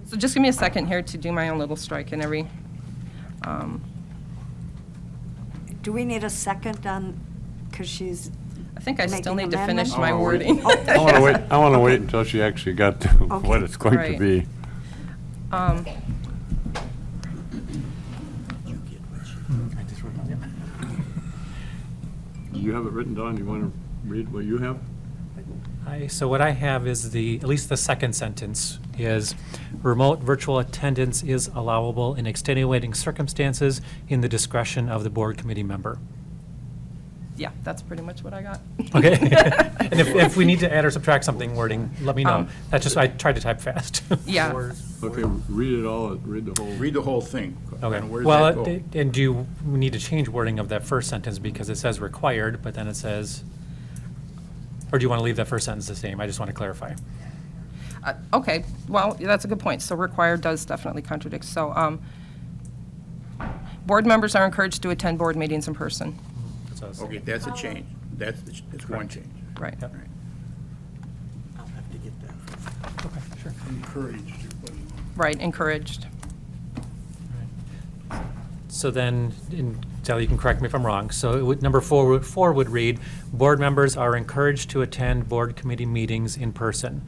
So just give me a second here to do my own little strike in every, Do we need a second on, because she's I think I still making need to finish my amendment? wording. I want to wait until she actually got to what it's going to Right. be. You have it written down, you want to read what you have? So what I have is at least the second sentence is, remote virtual attendance is allowable in extenuating circumstances in the discretion of the board committee member. Yeah, that's pretty much what I got. Okay. And if we need to add or subtract something wording, let me know. That's just, I tried to type fast. Yeah. Okay, read it all, read the whole. Read the whole thing. Okay. And where does Well, that go? and do we need to change wording of that first sentence because it says required, but then it says, or do you want to leave that first sentence the same? I just want to clarify. Okay, well, that's a good point. So required does definitely contradict. So, board members are encouraged to attend board meetings in person. Okay, that's a change. That's one change. Right. Yep. I'll have to get that. Okay, sure. Encouraged. Right, encouraged. So then, Sally, you can correct me if I'm wrong. So it would, number four would read, board members are encouraged to attend board committee meetings in person.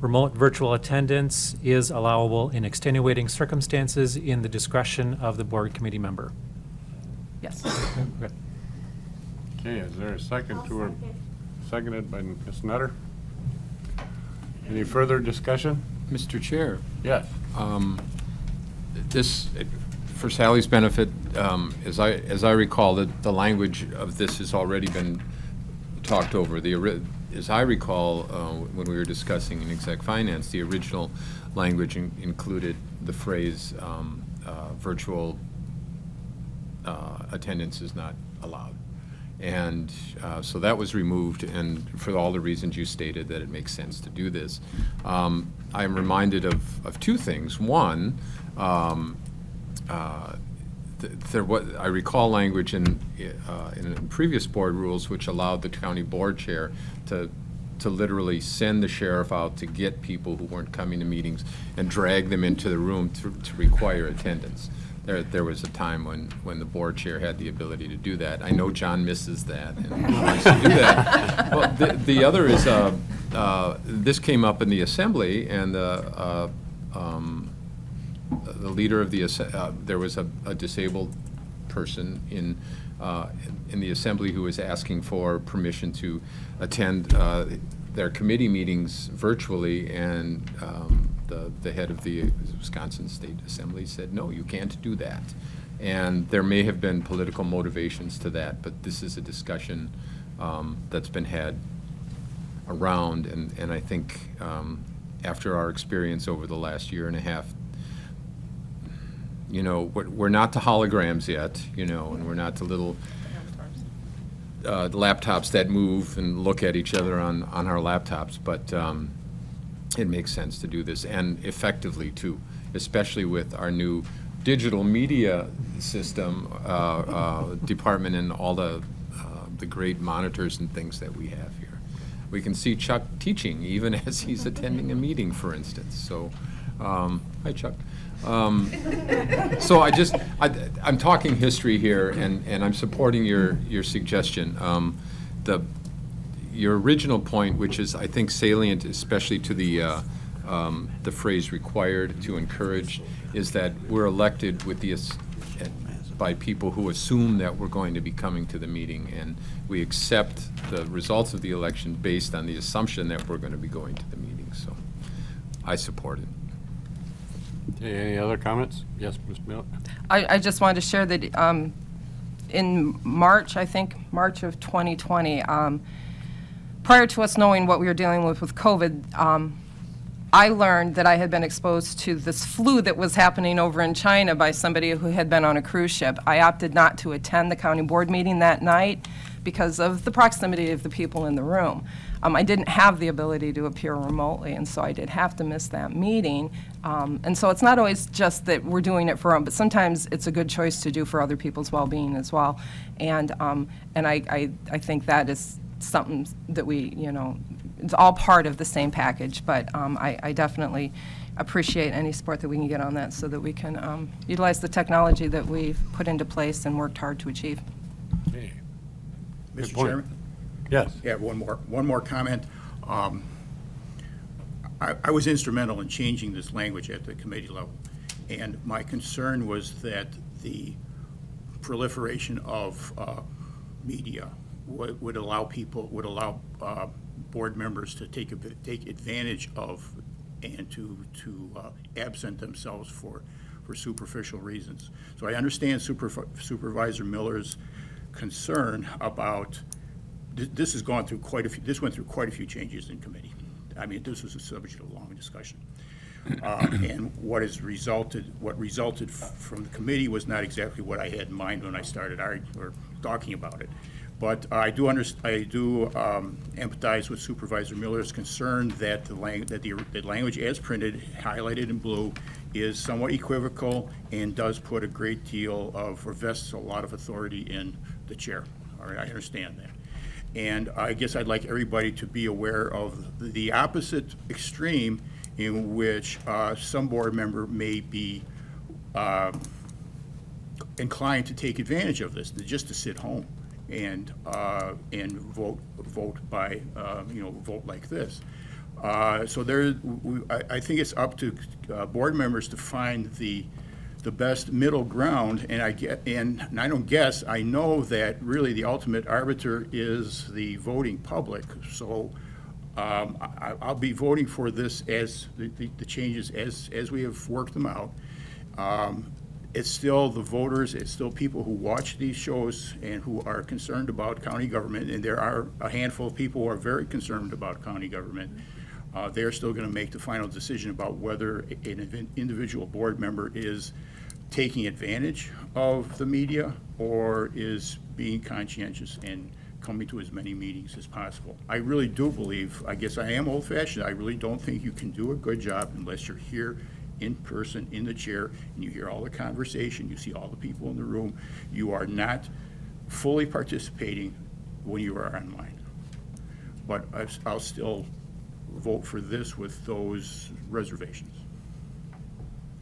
Remote virtual attendance is allowable in extenuating circumstances in the discretion of the board committee member. Yes. Okay. Okay, is there a second to her? Seconded by Ms. Nutter. Any further discussion? Mr. Chair, Yes. this, for Sally's benefit, as I recall, the language of this has already been talked over. As I recall, when we were discussing in exec finance, the original language included the phrase virtual attendance is not allowed. And so that was removed, and for all the reasons you stated, that it makes sense to do this. I'm reminded of two things. One, I recall language in previous board rules which allowed the county board chair to literally send the sheriff out to get people who weren't coming to meetings and drag them into the room to require attendance. There was a time when the board chair had the ability to do that. I know John misses that and wants to do that. Well, the other is, this came up in the assembly, and the leader of the, there was a disabled person in the assembly who was asking for permission to attend their committee meetings virtually, and the head of the Wisconsin State Assembly said, no, you can't do that. And there may have been political motivations to that, but this is a discussion that's been had around, and I think after our experience over the last year and a half, you know, we're not to holograms yet, you know, and we're not to little laptops that move and look at each other on our laptops, but it makes sense to do this, and effectively too, especially with our new digital media system department and all the great monitors and things that we have here. We can see Chuck teaching even as he's attending a meeting, for instance. So, hi Chuck. So I'm talking history here, and I'm supporting your suggestion. Your original point, which is, I think, salient, especially to the phrase required to encourage, is that we're elected with by people who assume that we're going to be coming to the meeting, and we accept the results of the election based on the assumption that we're going to be going to the meeting. So I support it. Okay, any other comments? Yes, Ms. Milk? I just wanted to share that in March, I think, March of 2020, prior to us knowing what we were dealing with COVID, I learned that I had been exposed to this flu that was happening over in China by somebody who had been on a cruise ship. I opted not to attend the county board meeting that night because of the proximity of the people in the room. I didn't have the ability to appear remotely, and so I did have to miss that meeting. And so it's not always just that we're doing it for them, but sometimes it's a good choice to do for other people's well-being as well. And I think that is something that we, it's all part of the same package, but I definitely appreciate any support that we can get on that so that we can utilize the technology that we've put into place and worked hard to achieve. Okay. Good Mr. point. Chairman? Yes. Yeah, one more comment. I was instrumental in changing this language at the committee level, and my concern was that the proliferation of media would allow board members to take advantage of and to absent themselves for superficial reasons. So I understand Supervisor Miller's concern about this has gone through quite a few. This went through quite a few changes in committee. I mean, this was a subject of a long discussion, and what resulted from the committee was not exactly what I had in mind when I started talking about it. But I do empathize with Supervisor Miller's concern that the language as printed, highlighted in blue, is somewhat equivocal and does put a great deal of, or vests a lot of authority in the chair. All right, I understand that. And I guess I'd like everybody to be aware of the opposite extreme in which some board member may be inclined to take advantage of this, just to sit home and vote by vote like this. So I think it's up to board members to find the best middle ground, and I don't guess, I know that really the ultimate arbiter is the voting public. So I'll be voting for this as the changes as we have worked them out. It's still the voters, it's still people who watch these shows and who are concerned about county government, and there are a handful of people who are very concerned about county government. They're still going to make the final decision about whether an individual board member is taking advantage of the media or is being conscientious and coming to as many meetings as possible. I really do believe, I guess I am old-fashioned, I really don't think you can do a good job unless you're here in person, in the chair, and you hear all the conversation, you see all the people in the room. You are not fully participating when you are online. But I'll still vote for this with those reservations.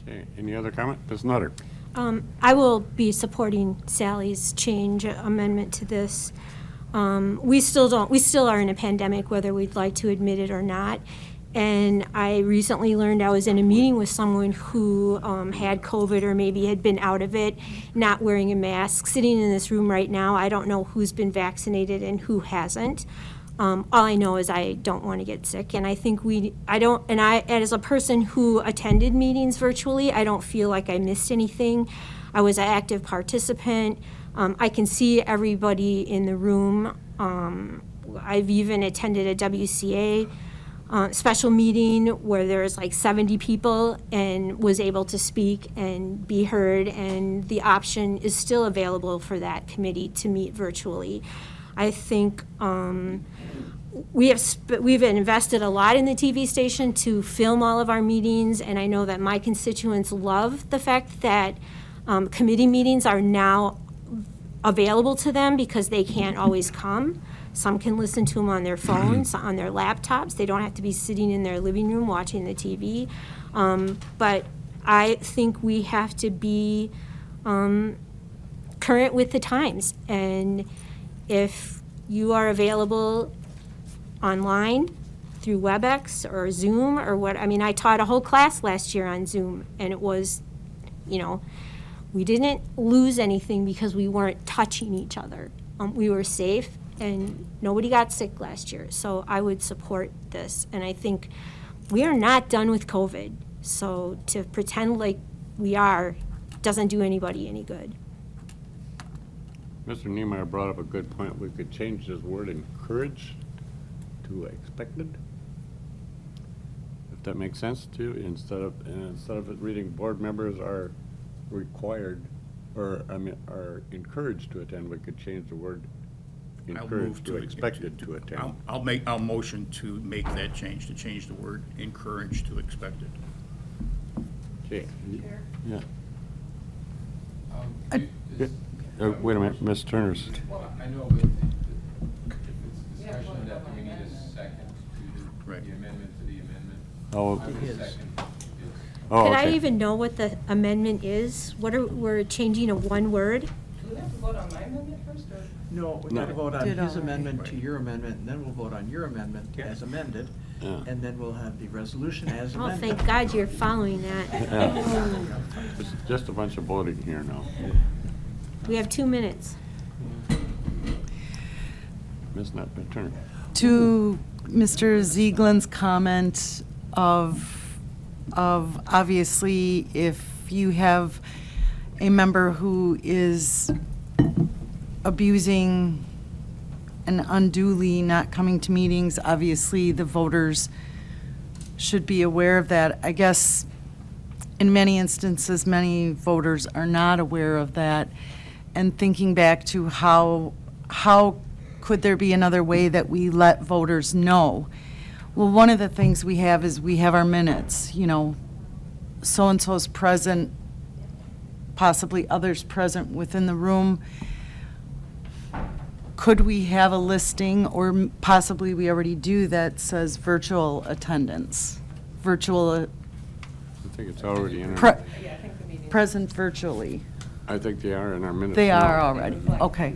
Okay, any other comment? Ms. Nutter? I will be supporting Sally's change amendment to this. We still are in a pandemic, whether we'd like to admit it or not. And I recently learned I was in a meeting with someone who had COVID or maybe had been out of it, not wearing a mask, sitting in this room right now. I don't know who's been vaccinated and who hasn't. All I know is I don't want to get sick, and I think as a person who attended meetings virtually, I don't feel like I missed anything. I was an active participant. I can see everybody in the room. I've even attended a WCA special meeting where there's like 70 people and was able to speak and be heard, and the option is still available for that committee to meet virtually. I think we've invested a lot in the TV station to film all of our meetings, and I know that my constituents love the fact that committee meetings are now available to them because they can't always come. Some can listen to them on their phones, on their laptops. They don't have to be sitting in their living room watching the TV. But I think we have to be current with the times, and if you are available online through WebEx or Zoom or what, I mean, I taught a whole class last year on Zoom, and it was, we didn't lose anything because we weren't touching each other. We were safe, and nobody got sick last year, so I would support this. And I think we are not done with COVID, so to pretend like we are doesn't do anybody any good. Mr. Niemeyer brought up a good point. We could change this word encourage to expected, if that makes sense to you. Instead of it reading board members are required, or are encouraged to attend, we could change the word encouraged to, expected to attend. I'll motion to make that change, to change the word encouraged to expected. Okay. Yeah. Wait a minute, Ms. Turner's. Well, I know, but if it's discussion that we need a second to the amendment to the amendment. Oh. I would second. Oh, Could I okay. even know what the amendment is? We're changing a one word? Do we have to vote on my amendment first, or? No, we No. gotta vote on Did his already. amendment to your amendment, and then we'll vote on your amendment as amended, Yeah. and then we'll have the resolution as Oh, amended. thank God you're following that. Yeah. It's just a bunch of voting here now. We have 2 minutes. Ms. Turner. To Mr. Zieglen's comment of obviously if you have a member who is abusing and unduly not coming to meetings, obviously the voters should be aware of that. I guess in many instances, many voters are not aware of that. And thinking back to how could there be another way that we let voters know? Well, one of the things we have is we have our minutes, you know, so-and-so's present, possibly others present within the room. Could we have a listing, or possibly we already do, that says virtual attendance? Virtual, I think it's already in pre- our, present virtually. I think they are in our minutes. They now. are already, okay.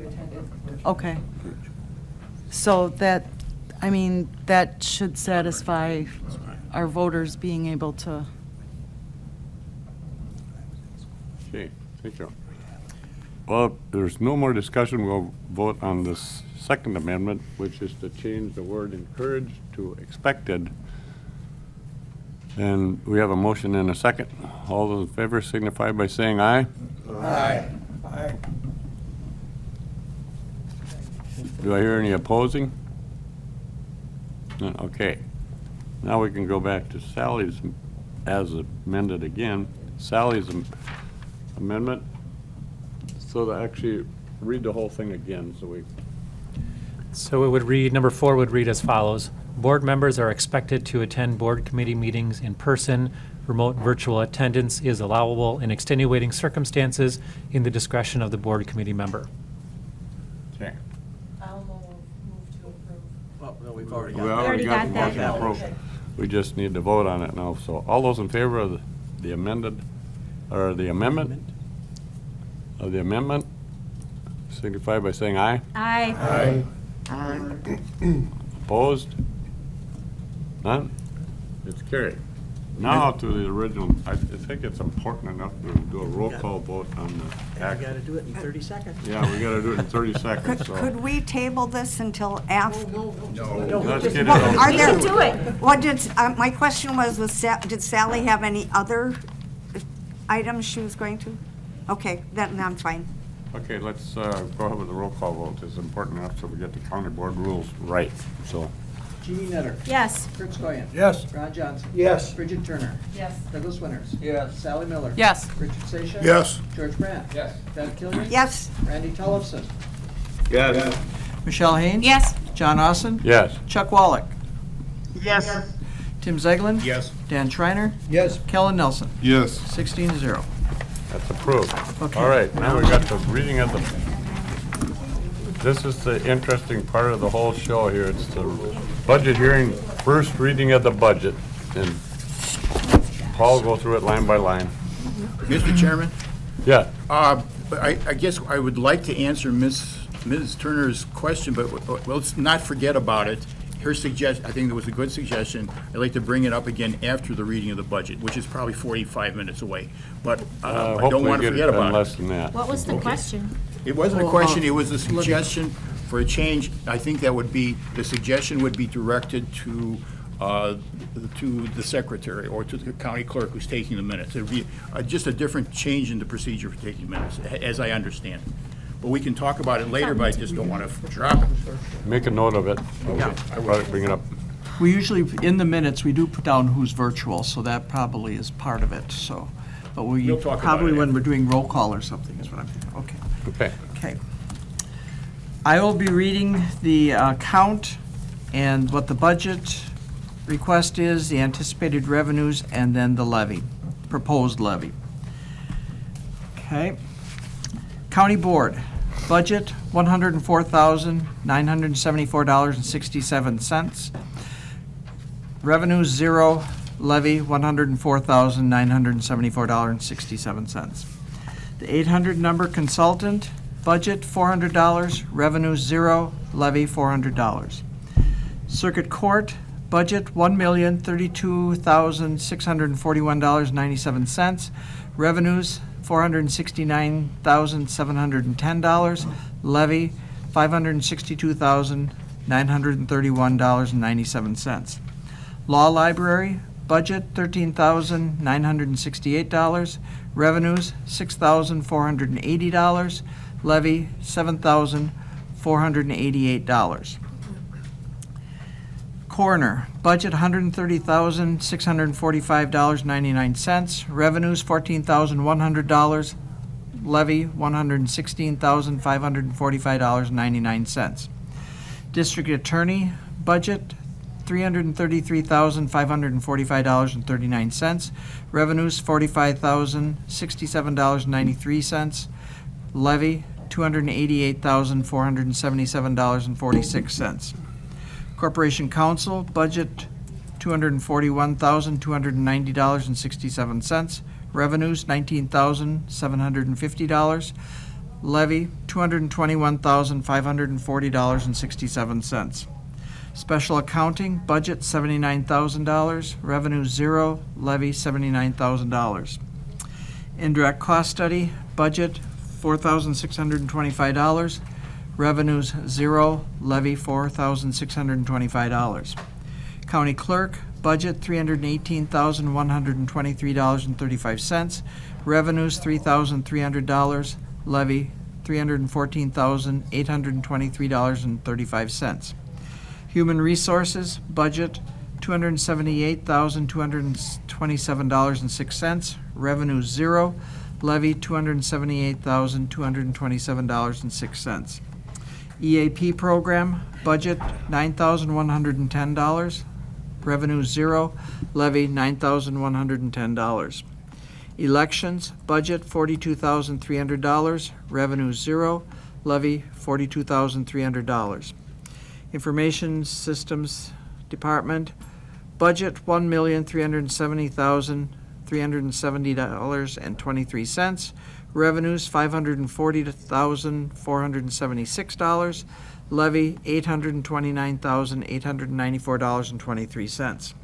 Okay. So that, I mean, that should satisfy our voters being able to. Okay, thank you. Well, if there's no more discussion, we'll vote on this second amendment, which is to change the word encouraged to expected. And we have a motion and a second. All those in favor signify by saying aye. Aye. Aye. Do I hear any opposing? None, okay. Now we can go back to Sally's as amended again. Sally's amendment, so to actually read the whole thing again, so we, So it would read, number 4 would read as follows. Board members are expected to attend board committee meetings in person. Remote virtual attendance is allowable in extenuating circumstances in the discretion of the board committee member. okay. I'll move to approve. Well, no, we've already We got already got the got that. motion approved. We just need to vote on it now. So all those in favor of the amended, or the amendment? Of the amendment, signify by saying aye. Aye. Opposed? None? It's carried. Now to the original, I think it's important enough to do a roll call vote on the I act. gotta do it in 30 seconds. Yeah, we gotta do it in 30 seconds, so. Could we table this until after? Let's get it Well, are over. there? Do it. What did, my question was did Sally have any other items she was going to? Okay, then I'm fine. Okay, let's go ahead with the roll call vote. It's important enough so we get the county board rules right, so. Jeannie Netter. Yes. Kurt Skoyan. Yes. Ron Johnson. Yes. Bridget Turner. Yes. Douglas Winters. Yes. Sally Miller. Yes. Richard Seixas. Yes. George Brandt. Yes. Deb Killian. Yes. Randy Tollefson. Yes. Michelle Haynes. Yes. John Austin. Yes. Chuck Wallach. Yes. Tim Zeglin. Yes. Dan Schreiner. Yes. Kellen Nelson. Yes. 16-0. That's approved. Okay. All right, now we got the reading of the, this is the interesting part of the whole show here. It's the budget hearing, first reading of the budget. And Paul will go through it line by line. Mr. Chairman? Yeah, I guess I would like to answer Ms. Turner's question, but let's not forget about it. Her suggestion, I think it was a good suggestion. I'd like to bring it up again after the reading of the budget, which is probably 45 minutes away. But I don't hopefully want to get it forget done about less it. than that. What was the question? It wasn't a question, it was a suggestion for a change. I think that would be, the suggestion would be directed to the secretary or to the county clerk who's taking the minutes. It would be just a different change in the procedure for taking minutes, as I understand it. But we can talk about it later, but I just don't want to drop it. Make a note of it. Yeah. I'll probably bring it up. We usually, in the minutes, we do put down who's virtual, so that probably is part of it, so. But we, We'll talk about probably it when we're doing roll call or something is what I'm thinking. Okay. Okay. Okay. I will be reading the count and what the budget request is, the anticipated revenues, and then the levy, proposed levy. Okay. County Board, budget $104,974.67. Revenues, 0. Levy, $104,974.67. The 800 number consultant, budget $400, revenues 0, levy $400. Circuit Court, budget $1,032,641.97, revenues $469,710, levy $562,931.97. Law Library, budget $13,968, revenues $6,480, levy $7,488. Coroner, budget $130,645.99, revenues $14,100, levy $116,545.99. District Attorney, budget $333,545.39, revenues $45,067.93, levy $288,477.46. Corporation Counsel, budget $241,290.67, revenues $19,750, levy $221,540.67. Special Accounting, budget $79,000, revenue 0, levy $79,000. Indirect Cost Study, budget $4,625, revenues 0, levy $4,625. County Clerk, budget $318,123.35, revenues $3,300, levy $314,823.35. Human Resources, budget $278,227.06, revenue 0, levy $278,227.06. EAP Program, budget $9,110, revenue 0, levy $9,110. Elections, budget $42,300, revenue 0, levy $42,300. Information Systems Department, budget $1,370,370.23, revenues $540,476, levy $829,894.23.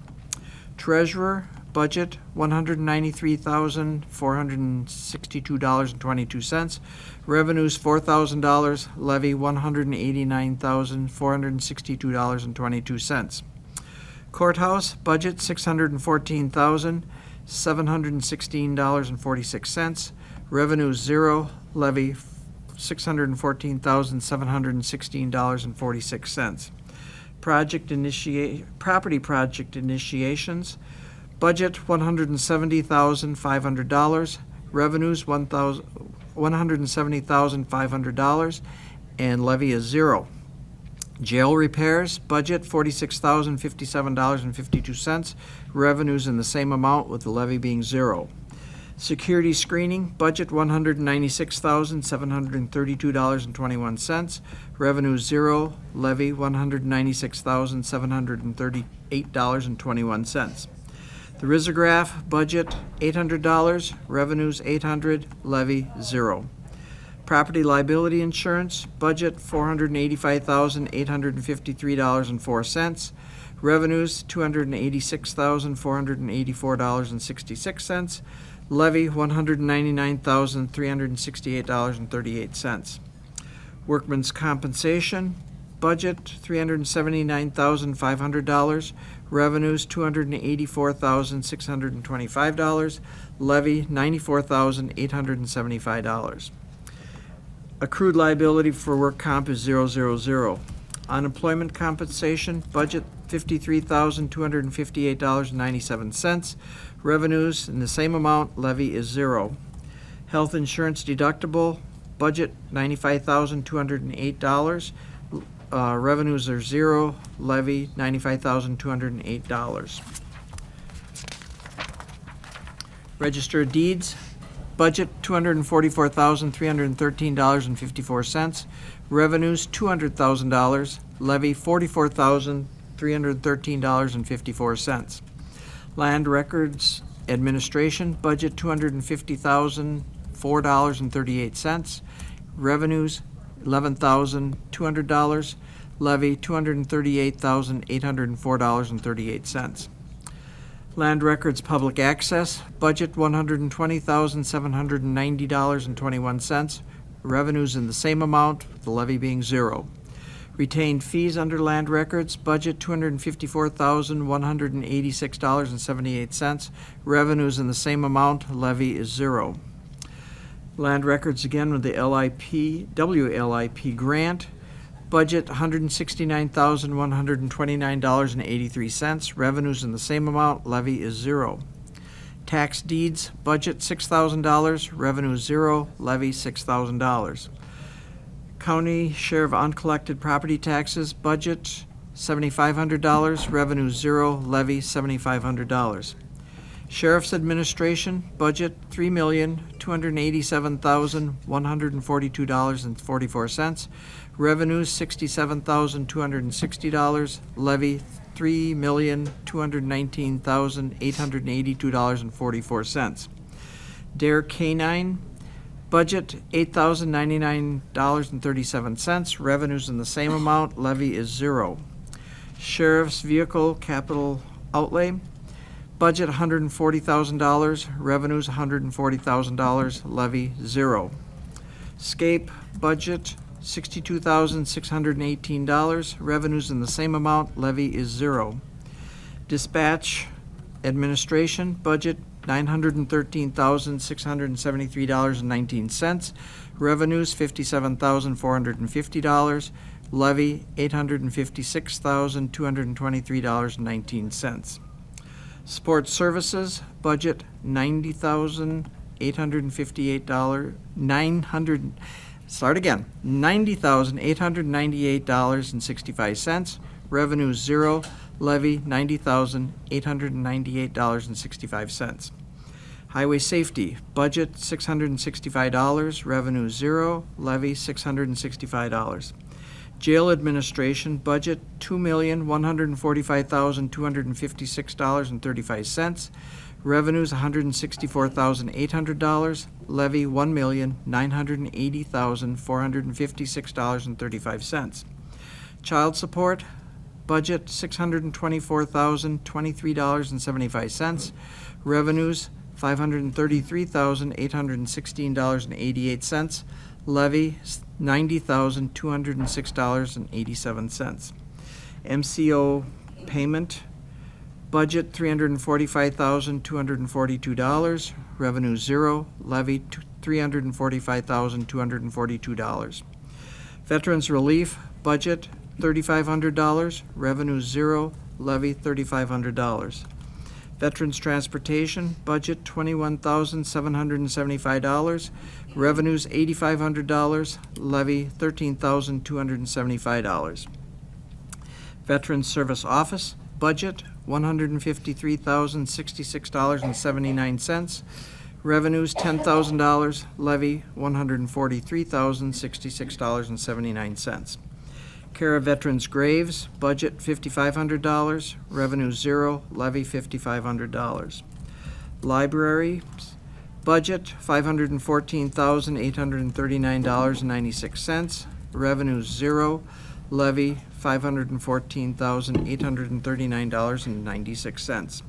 Treasurer, budget $193,462.22, revenues $4,000, levy $189,462.22. Courthouse, budget $614,716.46, revenues 0, levy $614,716.46. Property project initiations, budget $170,500, revenues $170,500, and levy is 0. Jail repairs, budget $46,057.52, revenues in the same amount with the levy being 0. Security screening, budget $196,732.21, revenue 0, levy $196,738.21. The risograph, budget $800, revenues $800, levy 0. Property liability insurance, budget $485,853.04, revenues $286,484.66, levy $199,368.38. Workman's compensation, budget $379,500, revenues $284,625, levy $94,875. Accrued liability for work comp is 000. Unemployment compensation, budget $53,258.97, revenues in the same amount, levy is 0. Health insurance deductible, budget $95,208. Revenues are zero. Levy $95,208. Register of Deeds, budget $244,313.54. Revenues $200,000. Levy $44,313.54. Land Records Administration, budget $250,004.38. Revenues $11,200. Levy $238,804.38. Land Records Public Access, budget $120,790.21. Revenues in the same amount, the levy being zero. Retained fees under Land Records, budget $254,186.78. Revenues in the same amount, levy is zero. Land Records again with the WLIP grant, budget $169,129.83. Revenues in the same amount, levy is zero. Tax deeds, budget $6,000, revenue zero, levy $6,000. County share of uncollected property taxes, budget $7,500, revenue zero, levy $7,500. Sheriff's Administration, budget $3,287,142.44. Revenues $67,260, levy $3,219,882.44. Dare Canine, budget $8,099.37. Revenues in the same amount, levy is zero. Sheriff's Vehicle Capital Outlay, budget $140,000, revenues $140,000, levy zero. Scape, budget $62,618, revenues in the same amount, levy is zero. Dispatch Administration, budget $913,673.19, revenues $57,450, levy $856,223.19. Sports Services, budget $90,898.65. Revenues zero, levy $90,898.65. Highway Safety, budget $665, revenue zero, levy $665. Jail Administration, budget $2,145,256.35. Revenues $164,800, levy $1,980,456.35. Child Support, budget $624,023.75. Revenues $533,816.88. Levy $90,206.87. MCO payment, budget $345,242. Revenue zero. Levy $345,242. Veterans Relief, budget $3,500. Revenue zero. Levy $3,500. Veterans Transportation, budget $21,775. Revenues $8,500. Levy $13,275. Veterans Service Office, budget $153,066.79. Revenues $10,000. Levy $143,066.79. Care of Veterans Graves, budget $5,500, revenue zero, levy $5,500. Library, budget $514,839.96, revenue zero, levy $514,839.96.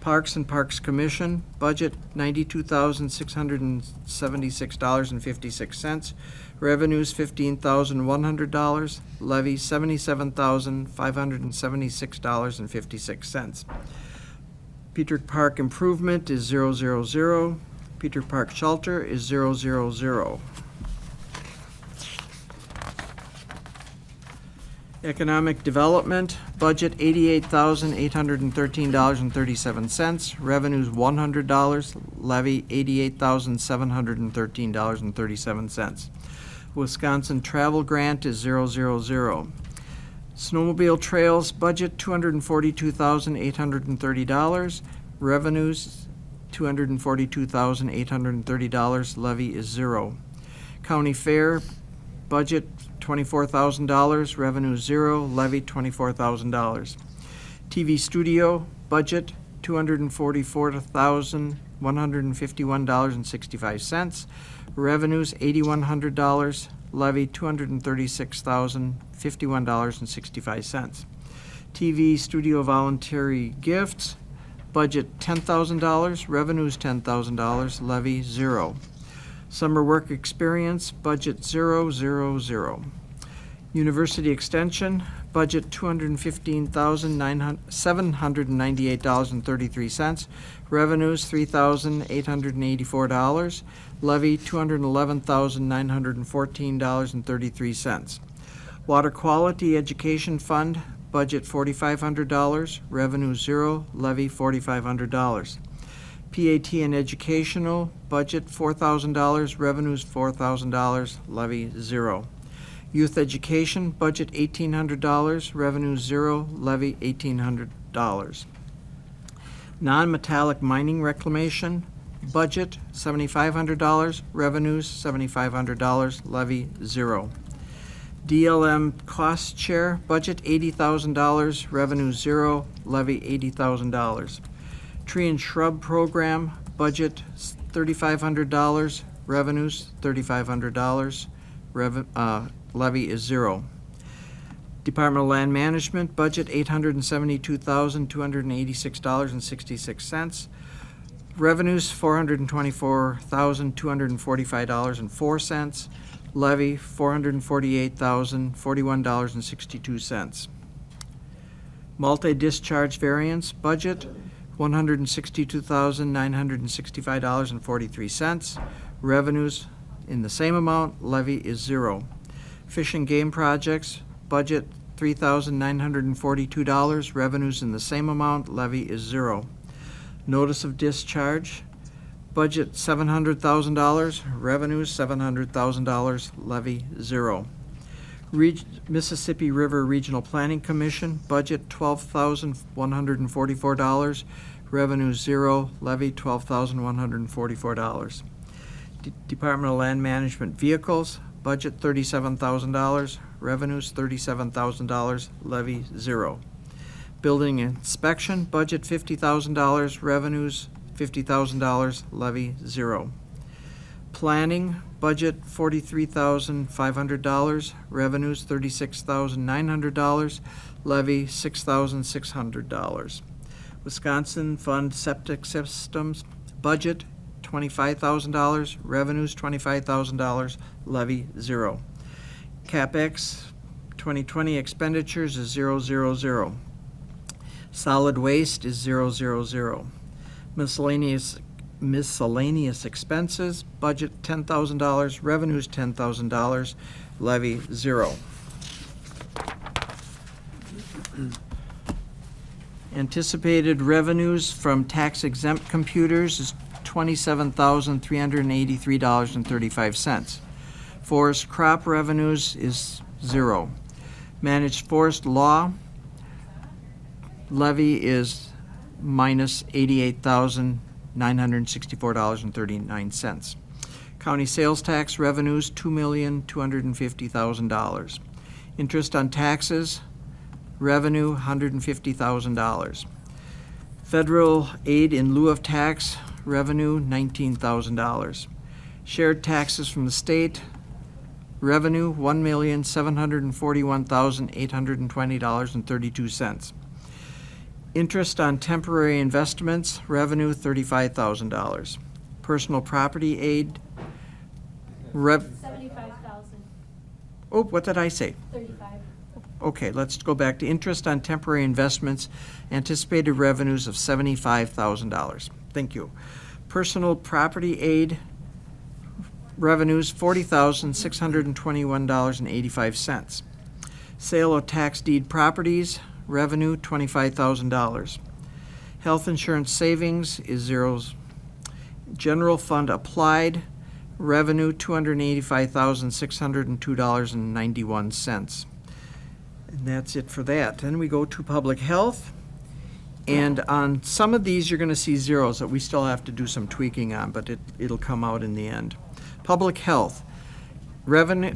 Parks and Parks Commission, budget $92,676.56. Revenues $15,100. Levy $77,576.56. Peter Park Improvement is 000. Peter Park Shelter is 000. Economic Development, budget $88,813.37, revenues $100, levy $88,713.37. Wisconsin Travel Grant is 000. Snowmobile Trails, budget $242,830, revenues $242,830, levy is 0. County Fair, budget $24,000, revenue 0, levy $24,000. TV Studio, budget $244,151.65, revenues $8,100, levy $236,051.65. TV Studio Voluntary Gifts, budget $10,000, revenues $10,000, levy 0. Summer Work Experience, budget 000. University Extension, budget $215,798.33, revenues $3,884, levy $211,914.33. Water Quality Education Fund, budget $4,500, revenue 0, levy $4,500. PAT and Educational, budget $4,000, revenues $4,000, levy 0. Youth Education, budget $1,800, revenue 0, levy $1,800. Non-metallic Mining Reclamation, budget $7,500, revenues $7,500, levy 0. DLM Cost Share, budget $80,000, revenue 0, levy $80,000. Tree and Shrub Program, budget $3,500, revenues $3,500, levy is 0. Department of Land Management, budget $872,286.66, revenues $424,245.04, levy $448,041.62. Multi-discharge variance, budget $162,965.43, revenues in the same amount, levy is 0. Fish and Game Projects, budget $3,942, revenues in the same amount, levy is 0. Notice of Discharge, budget $700,000, revenues $700,000, levy 0. Mississippi River Regional Planning Commission, budget $12,144, revenue 0, levy $12,144. Department of Land Management Vehicles, budget $37,000, revenues $37,000, levy 0. Building Inspection, budget $50,000, revenues $50,000, levy 0. Planning, budget $43,500, revenues $36,900, levy $6,600. Wisconsin Fund Septic Systems, budget $25,000, revenues $25,000, levy 0. CapEx 2020 expenditures is 000. Solid Waste is 000. Miscellaneous expenses, budget $10,000, revenues $10,000, levy 0. Anticipated revenues from tax-exempt computers is $27,383.35. Forest crop revenues is 0. Managed forest law levy is minus $88,964.39. County sales tax revenues $2,250,000. Interest on taxes revenue $150,000. Federal aid in lieu of tax revenue $19,000. Shared taxes from the state revenue $1,741,820.32. Interest on temporary investments revenue $35,000. Personal property aid $75,000. Oh, what did I say? 35. Okay, let's go back to interest on temporary investments, anticipated revenues of $75,000. Thank you. Personal property aid revenues $40,621.85. Sale of tax deed properties, revenue $25,000. Health insurance savings is zeros. General fund applied, revenue $285,602.91. And that's it for that. Then we go to public health. And on some of these, you're going to see zeros that we still have to do some tweaking on, but it'll come out in the end. Public health, revenue,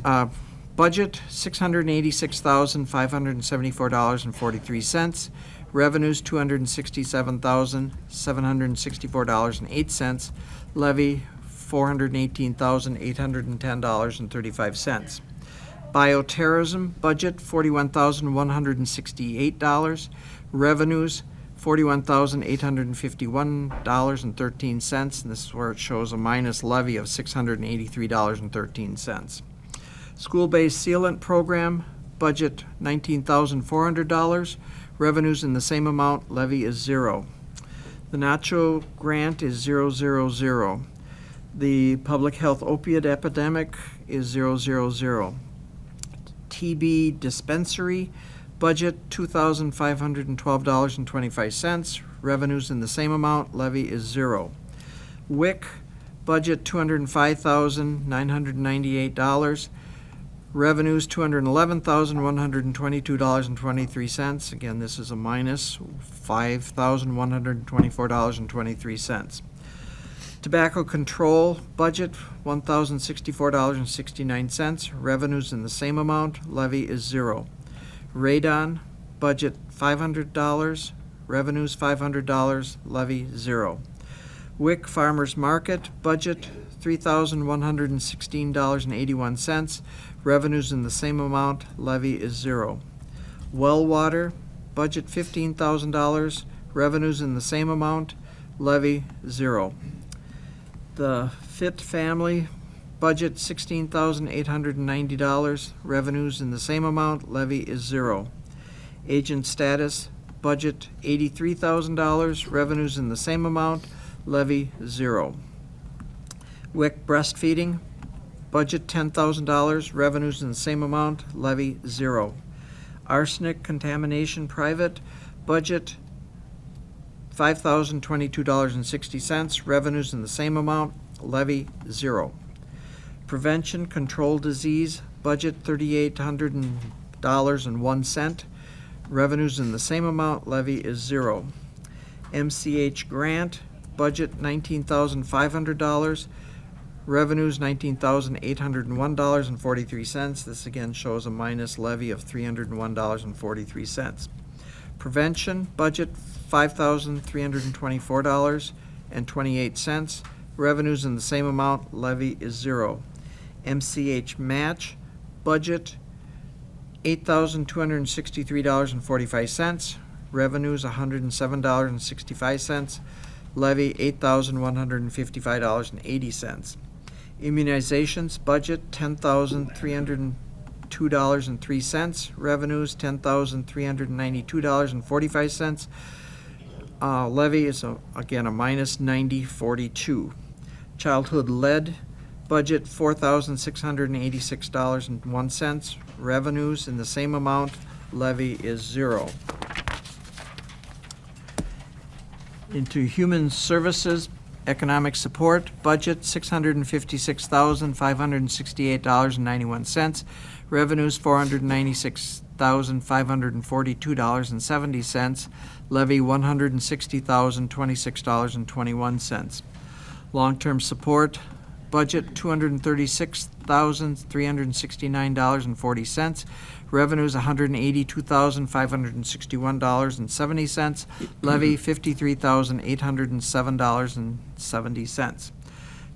budget $686,574.43. Revenues $267,764.08. Levy $418,810.35. Bioterrorism budget $41,168. Revenues $41,851.13, and this is where it shows a minus levy of $683.13. School-based sealant program budget $19,400. Revenues in the same amount, levy is zero. The Nacho grant is 000. The public health opiate epidemic is 000. TB dispensary budget $2,512.25. Revenues in the same amount, levy is zero. WIC budget $205,998. Revenues $211,122.23. Again, this is a minus $5,124.23. Tobacco control budget $1,064.69. Revenues in the same amount, levy is zero. Radon budget $500. Revenues $500. Levy zero. WIC farmers market budget $3,116.81. Revenues in the same amount, levy is zero. Well water, budget $15,000, revenues in the same amount, levy zero. The Fit family, budget $16,890, revenues in the same amount, levy is zero. Agent status, budget $83,000, revenues in the same amount, levy zero. WIC breastfeeding, budget $10,000, revenues in the same amount, levy zero. Arsenic contamination private, budget $5,022.60, revenues in the same amount, levy zero. Prevention control disease, budget $3,800.01, revenues in the same amount, levy is zero. MCH grant, budget $19,500, revenues $19,801.43. This again shows a minus levy of $301.43. Prevention budget $5,324.28. Revenues in the same amount, levy is zero. MCH match budget $8,263.45. Revenues $107.65. Levy $8,155.80. Immunizations budget $10,302.03. Revenues $10,392.45. Levy is again a minus $90.42. Childhood lead budget $4,686.01. Revenues in the same amount. Levy is zero. Into human services, economic support, budget $656,568.91. Revenues $496,542.70. Levy $160,026.21. Long-term support, budget $236,369.40. Revenues $182,561.70. Levy $53,807.70.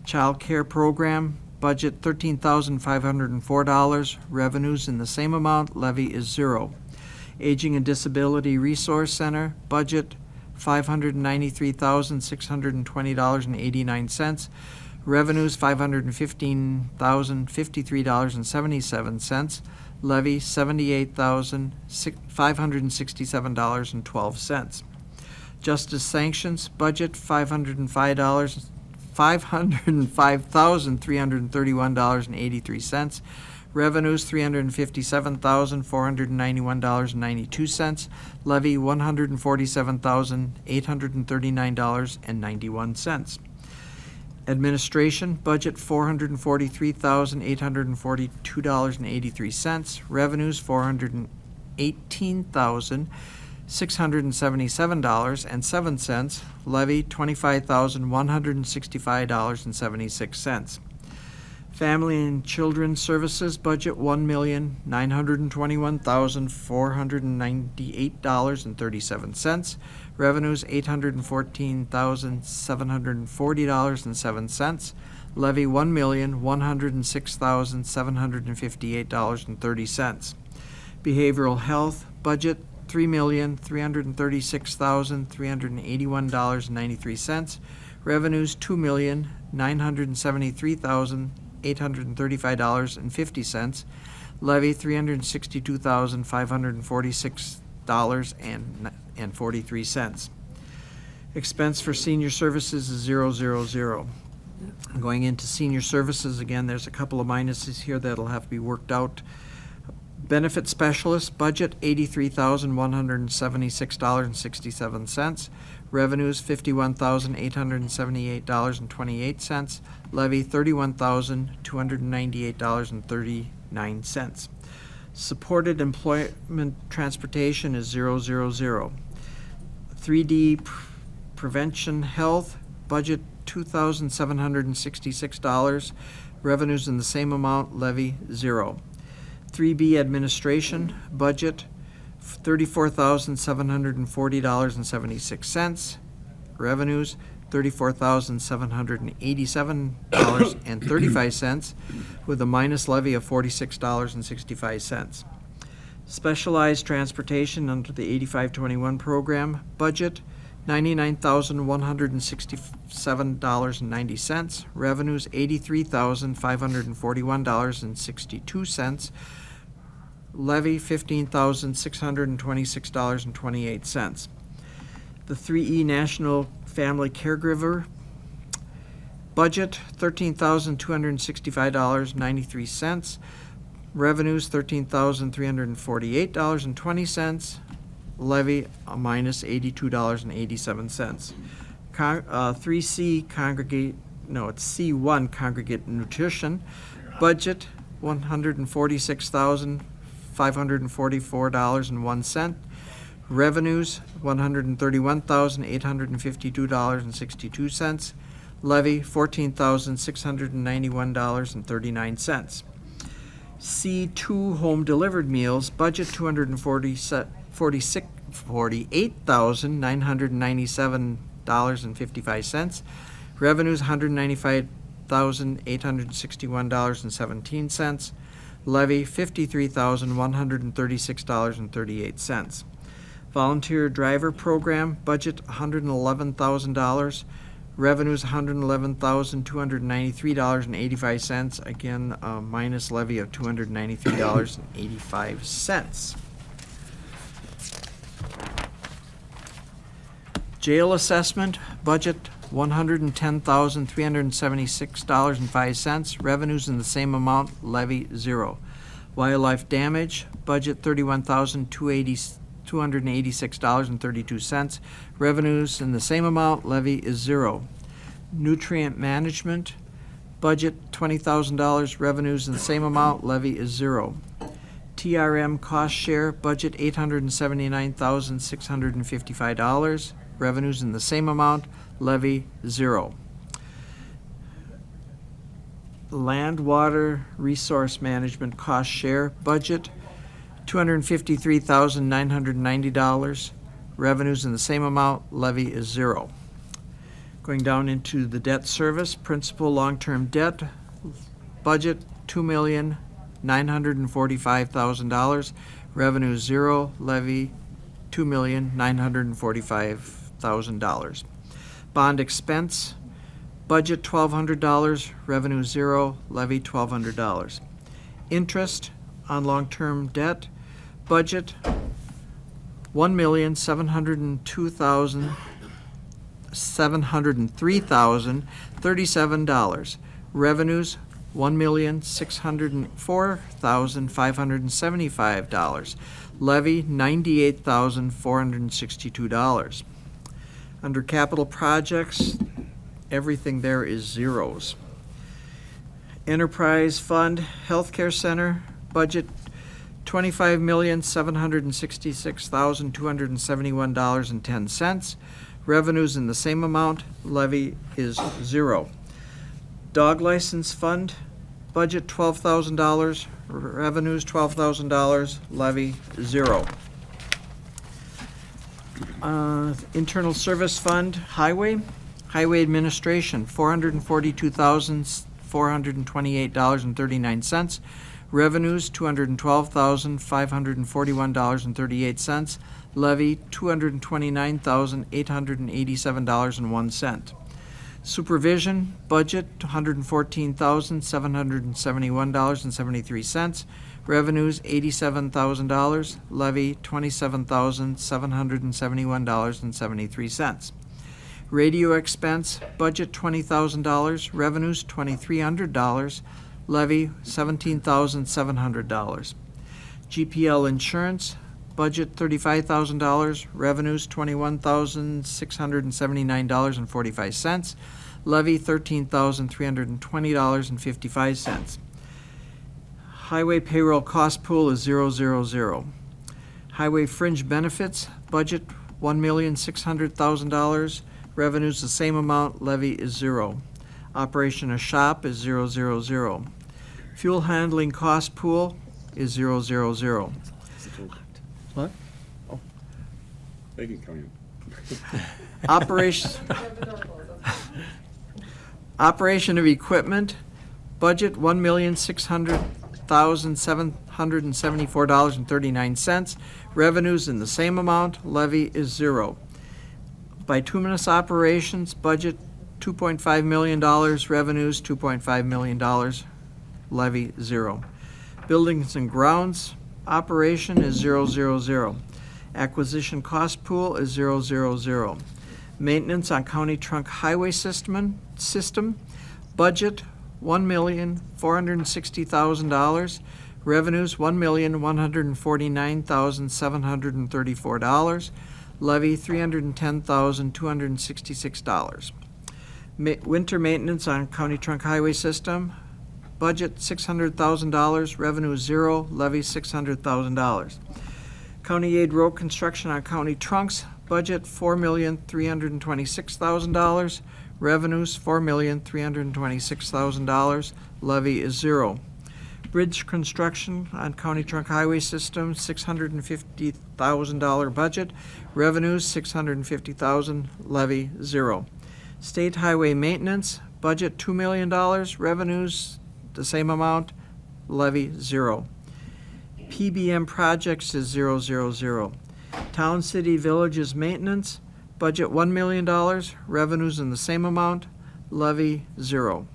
Child care program, budget $13,504. Revenues in the same amount. Levy is zero. Aging and Disability Resource Center, budget $593,620.89. Revenues $515,053.77. Levy $78,567.12. Justice sanctions budget $505,331.83. Revenues, $357,491.92. Levy, $147,839.91. Administration, budget $443,842.83. Revenues, $418,677.07. Levy, $25,165.76. Family and Children's Services budget, $1,921,498.37. Revenues, $814,740.07. Levy, $1,106,758.30. Behavioral Health budget, $3,336,381.93. Revenues, $2,973,835.50. Levy, $362,546.43. Expense for senior services is 000. Going into senior services, again, there's a couple of minuses here that'll have to be worked out. Benefit specialist budget, $83,176.67. Revenues, $51,878.28. Levy, $31,298.39. Supported employment transportation is 000. 3D prevention health budget, $2,766. Revenues in the same amount. Levy, 0. 3B administration budget, $34,740.76. Revenues, $34,787.35, with a minus levy of $46.65. Specialized transportation under the 8521 program budget, $99,167.90. Revenues, $83,541.62. Levy, $15,626.28. The 3E National Family Caregiver budget, $13,265.93. Revenues, $13,348.20. Levy, a minus $82.87. 3C it's C1 Congregate Nutrition budget, $146,544.01. Revenues, $131,852.62. Levy, $14,691.39. C2 Home Delivered Meals budget, $48,997.55. Revenues, $195,861.17. Levy, $53,136.38. Volunteer Driver Program budget, $111,000. Revenues, $111,293.85. Again, minus levy of $293.85. Jail assessment budget, $110,376.05. Revenues in the same amount. Levy, 0. Wildlife damage budget, $31,286.32. Revenues in the same amount. Levy is 0. Nutrient management budget, $20,000. Revenues in the same amount. Levy is 0. TRM cost share budget, $879,655. Revenues in the same amount. Levy, 0. Land Water Resource Management cost share budget, $253,990. Revenues in the same amount. Levy is 0. Going down into the debt service, principal long-term debt budget, $2,945,000. Revenue, 0. Levy, $2,945,000. Bond expense budget, $1,200. Revenue, 0. Levy, $1,200. Interest on long-term debt budget, $1,703,037. Revenues, $1,604,575. Levy, $98,462. Under capital projects, everything there is zeros. Enterprise Fund, Healthcare Center, budget $25,766,271.10. Revenues in the same amount, levy is zero. Dog License Fund, budget $12,000, revenues $12,000, levy zero. Internal Service Fund, Highway Administration, $442,428.39. Revenues, $212,541.38. Levy, $229,887.01. Supervision, budget, $114,771.73. Revenues, $87,000. Levy, $27,771.73. Radio expense, budget $20,000. Revenues, $2,300. Levy, $17,700. GPL insurance, budget $35,000. Revenues, $21,679.45. Levy, $13,320.55. Highway payroll cost pool is 000. Highway fringe benefits, budget $1,600,000. Revenues the same amount, levy is zero. Operation of shop is 000. Fuel handling cost pool is 000. What? They can come in. Operation of equipment, budget $1,600,774.39. Revenues in the same amount, levy is zero. Bituminous operations, budget $2.5 million, revenues $2.5 million, levy zero. Buildings and grounds operation is 000. Acquisition cost pool is 000. Maintenance on county trunk highway system, budget $1,460,000. Revenues $1,149,734. Levy $310,266. Winter maintenance on county trunk highway system, budget $600,000. Revenue zero. Levy $600,000. County aid road construction on county trunks, budget $4,326,000. Revenues $4,326,000. Levy is zero. Bridge construction on county trunk highway system, $650,000 budget. Revenues $650,000. Levy zero. State highway maintenance, budget $2 million. Revenues the same amount. Levy zero. PBM projects is 000. Town, city, villages maintenance, budget $1 million. Revenues in the same amount. Levy zero.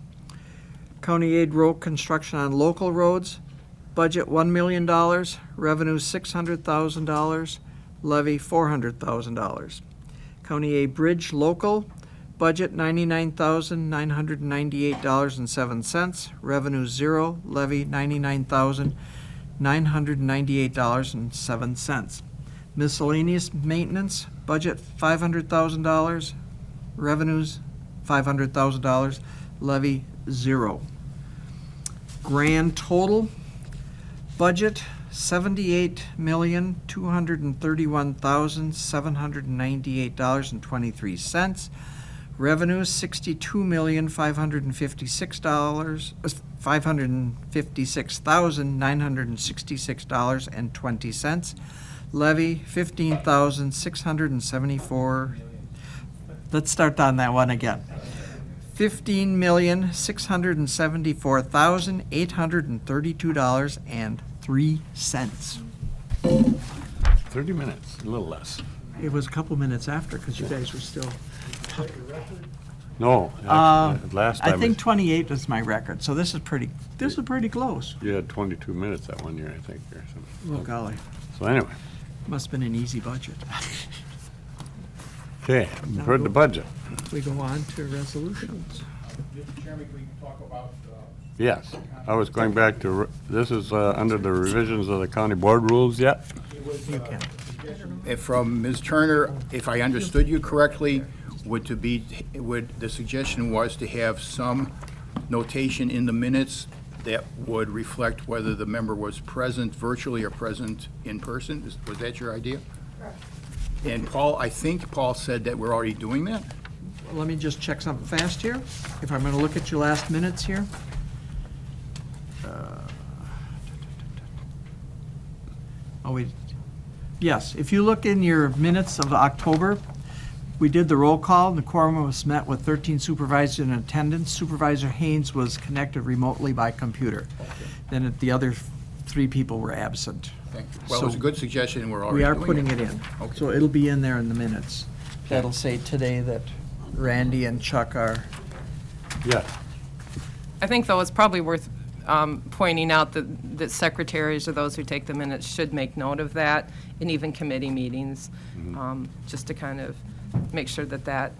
County aid road construction on local roads, budget $1 million. Revenues $600,000. Levy $400,000. County aid bridge local, budget $99,998.07. Revenue zero. Levy $99,998.07. Miscellaneous maintenance, budget $500,000. Revenues $500,000. Levy zero. Grand total, budget $78,231,798.23. Revenues $62,556,966.20. Levy $15,674. Let's start on that one again. $15,674,832.03. 30 minutes, a little less. It was a couple minutes after, because you guys were still talking. No, actually, last time. I think 28 was my record, so this is pretty close. You had 22 minutes that one year, I think, or something. Oh, golly. So anyway. Must have been an easy budget. Okay, we've heard the budget. We go on to resolutions. Mr. Chairman, can we talk about Yes, I was going back to, this is under the revisions of the county board rules yet? You can. If from Ms. Turner, if I understood you correctly, would the suggestion was to have some notation in the minutes that would reflect whether the member was present virtually or present in person? Was that your idea? Correct. And Paul, I think Paul said that we're already doing that? Let me just check something fast here. If I'm going to look at your last minutes here. Yes, if you look in your minutes of October, we did the roll call, and the quorum was met with 13 supervisors in attendance. Supervisor Haynes was connected remotely by computer. Then the other 3 people were absent. Thank you. Well, it was a good suggestion, and we're already We are doing putting it in. Okay. So it'll be in there in the minutes. That'll say today that Randy and Chuck are. Yeah. I think, though, it's probably worth pointing out that secretaries or those who take the minutes should make note of that, and even committee meetings, just to kind of make sure that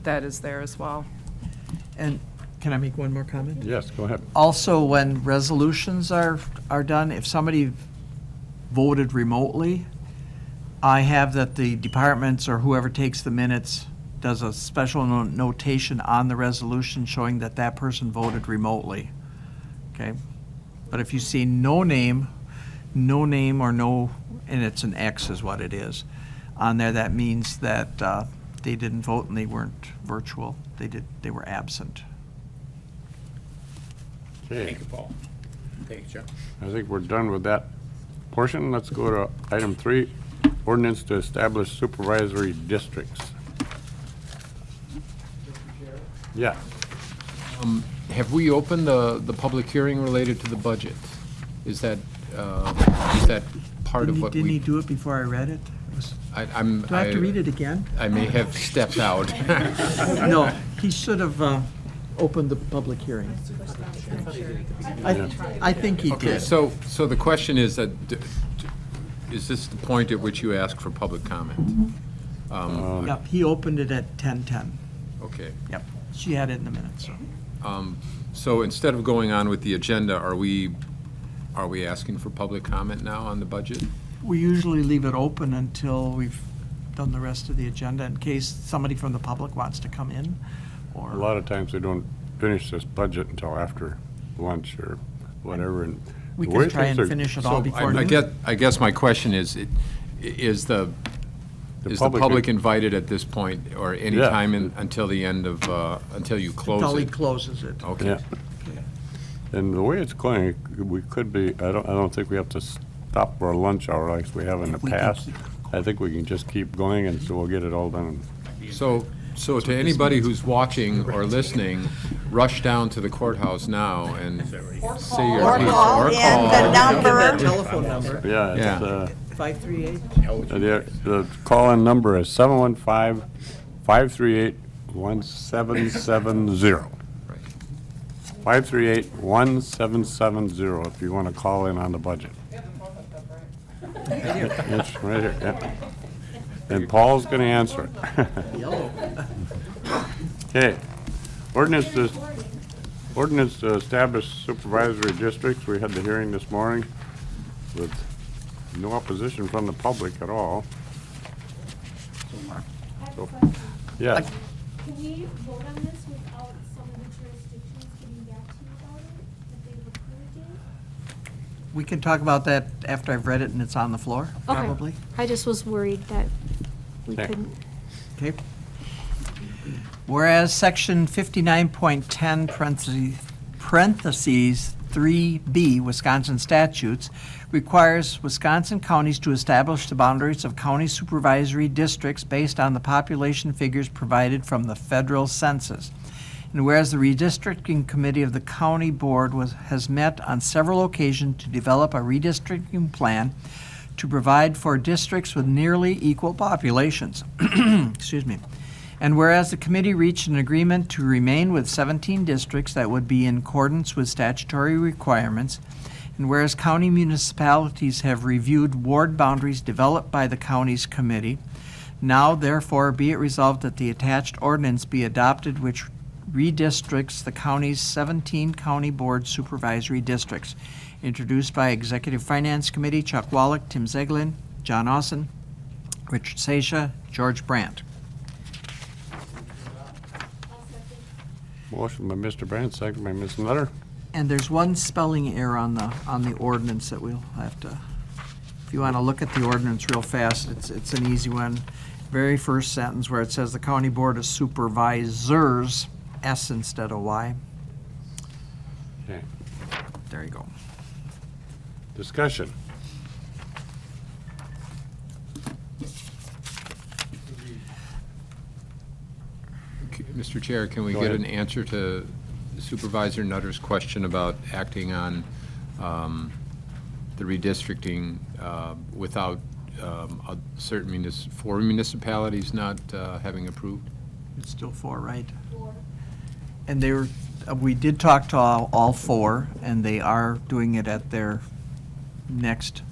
is there as well. And can I make one more comment? Yes, go ahead. Also, when resolutions are done, if somebody voted remotely, I have that the departments or whoever takes the minutes does a special notation on the resolution showing that that person voted remotely. Okay? But if you see no name or no, and it's an X is what it is, on there, that means that they didn't vote and they weren't virtual. They were absent. Okay. Thank you, Paul. Thank you, John. I think we're done with that portion. Let's go to item 3, ordinance to establish supervisory districts. Yeah. Have we opened the public hearing related to the budget? Is that part of what we? Didn't he do it before I read it? Do I have to read it again? I may have stepped out. No, he should have opened the public hearing. I think he Okay, did. so the question is that, is this the point at which you ask for public comment? Yep, he opened it at 10:10. Okay. Yep, she had it in the minutes, so. So instead of going on with the agenda, are we asking for public comment now on the budget? We usually leave it open until we've done the rest of the agenda in case somebody from the public wants to come in, or. A lot of times they don't finish this budget until after lunch or whatever, and We the can way try and things are- finish it all before noon. I guess my question is the public invited at this point, or any Yeah. time until the end of, until you close it? Until he closes it. Okay. Yeah. And the way it's going, we could be, I don't think we have to stop for a lunch hour like we have in the We can past. I think we can just keep going, and so we'll get it all done. So to anybody who's watching or listeing, rush down to the courthouse now and say your Or piece. call Or in call. the number. Telephone number. Yeah, Yeah. it's, 538. the call-in number is 715-538-1770. 538-1770 if you want to call in on the budget. It's right here, yeah. And Paul's going to answer it. Yellow. Okay. Ordinance to establish supervisory districts. We had the hearing this morning with no opposition from the public at all. So, yes. Can we vote on this without some of the jurisdictions getting back to you about it, that they've approved it? We can talk about that after I've read it and it's on the floor, Okay. probably. I just was worried that we Okay. couldn't. Okay. Whereas Section 59.10 parentheses 3B Wisconsin statutes requires Wisconsin counties to establish the boundaries of county supervisory districts based on the population figures provided from the federal census. And whereas the redistricting committee of the county board has met on several occasions to develop a redistricting plan to provide for districts with nearly equal populations. Excuse me. And whereas the committee reached an agreement to remain with 17 districts that would be in accordance with statutory requirements, and whereas county municipalities have reviewed ward boundaries developed by the county's committee, now therefore be it resolved that the attached ordinance be adopted, which redistricts the county's 17 county board supervisory districts, introduced by Executive Finance Committee Chuck Wallach, Tim Zeglin, John Austin, Richard Seisha, George Brandt. Motion by Mr. Brandt, second by Ms. Nutter. And there's one spelling error on the ordinance that we'll have to, if you want to look at the ordinance real fast, it's an easy one. Very first sentence where it says the County Board of Supervisors, S instead of Y. Okay. There you go. Discussion. Mr. Chair, can we Go get ahead. an answer to Supervisor Nutter's question about acting on the redistricting without a certain four municipalities not having approved? It's still 4, right? 4. And they were, we did talk to all 4, and they are doing it at their next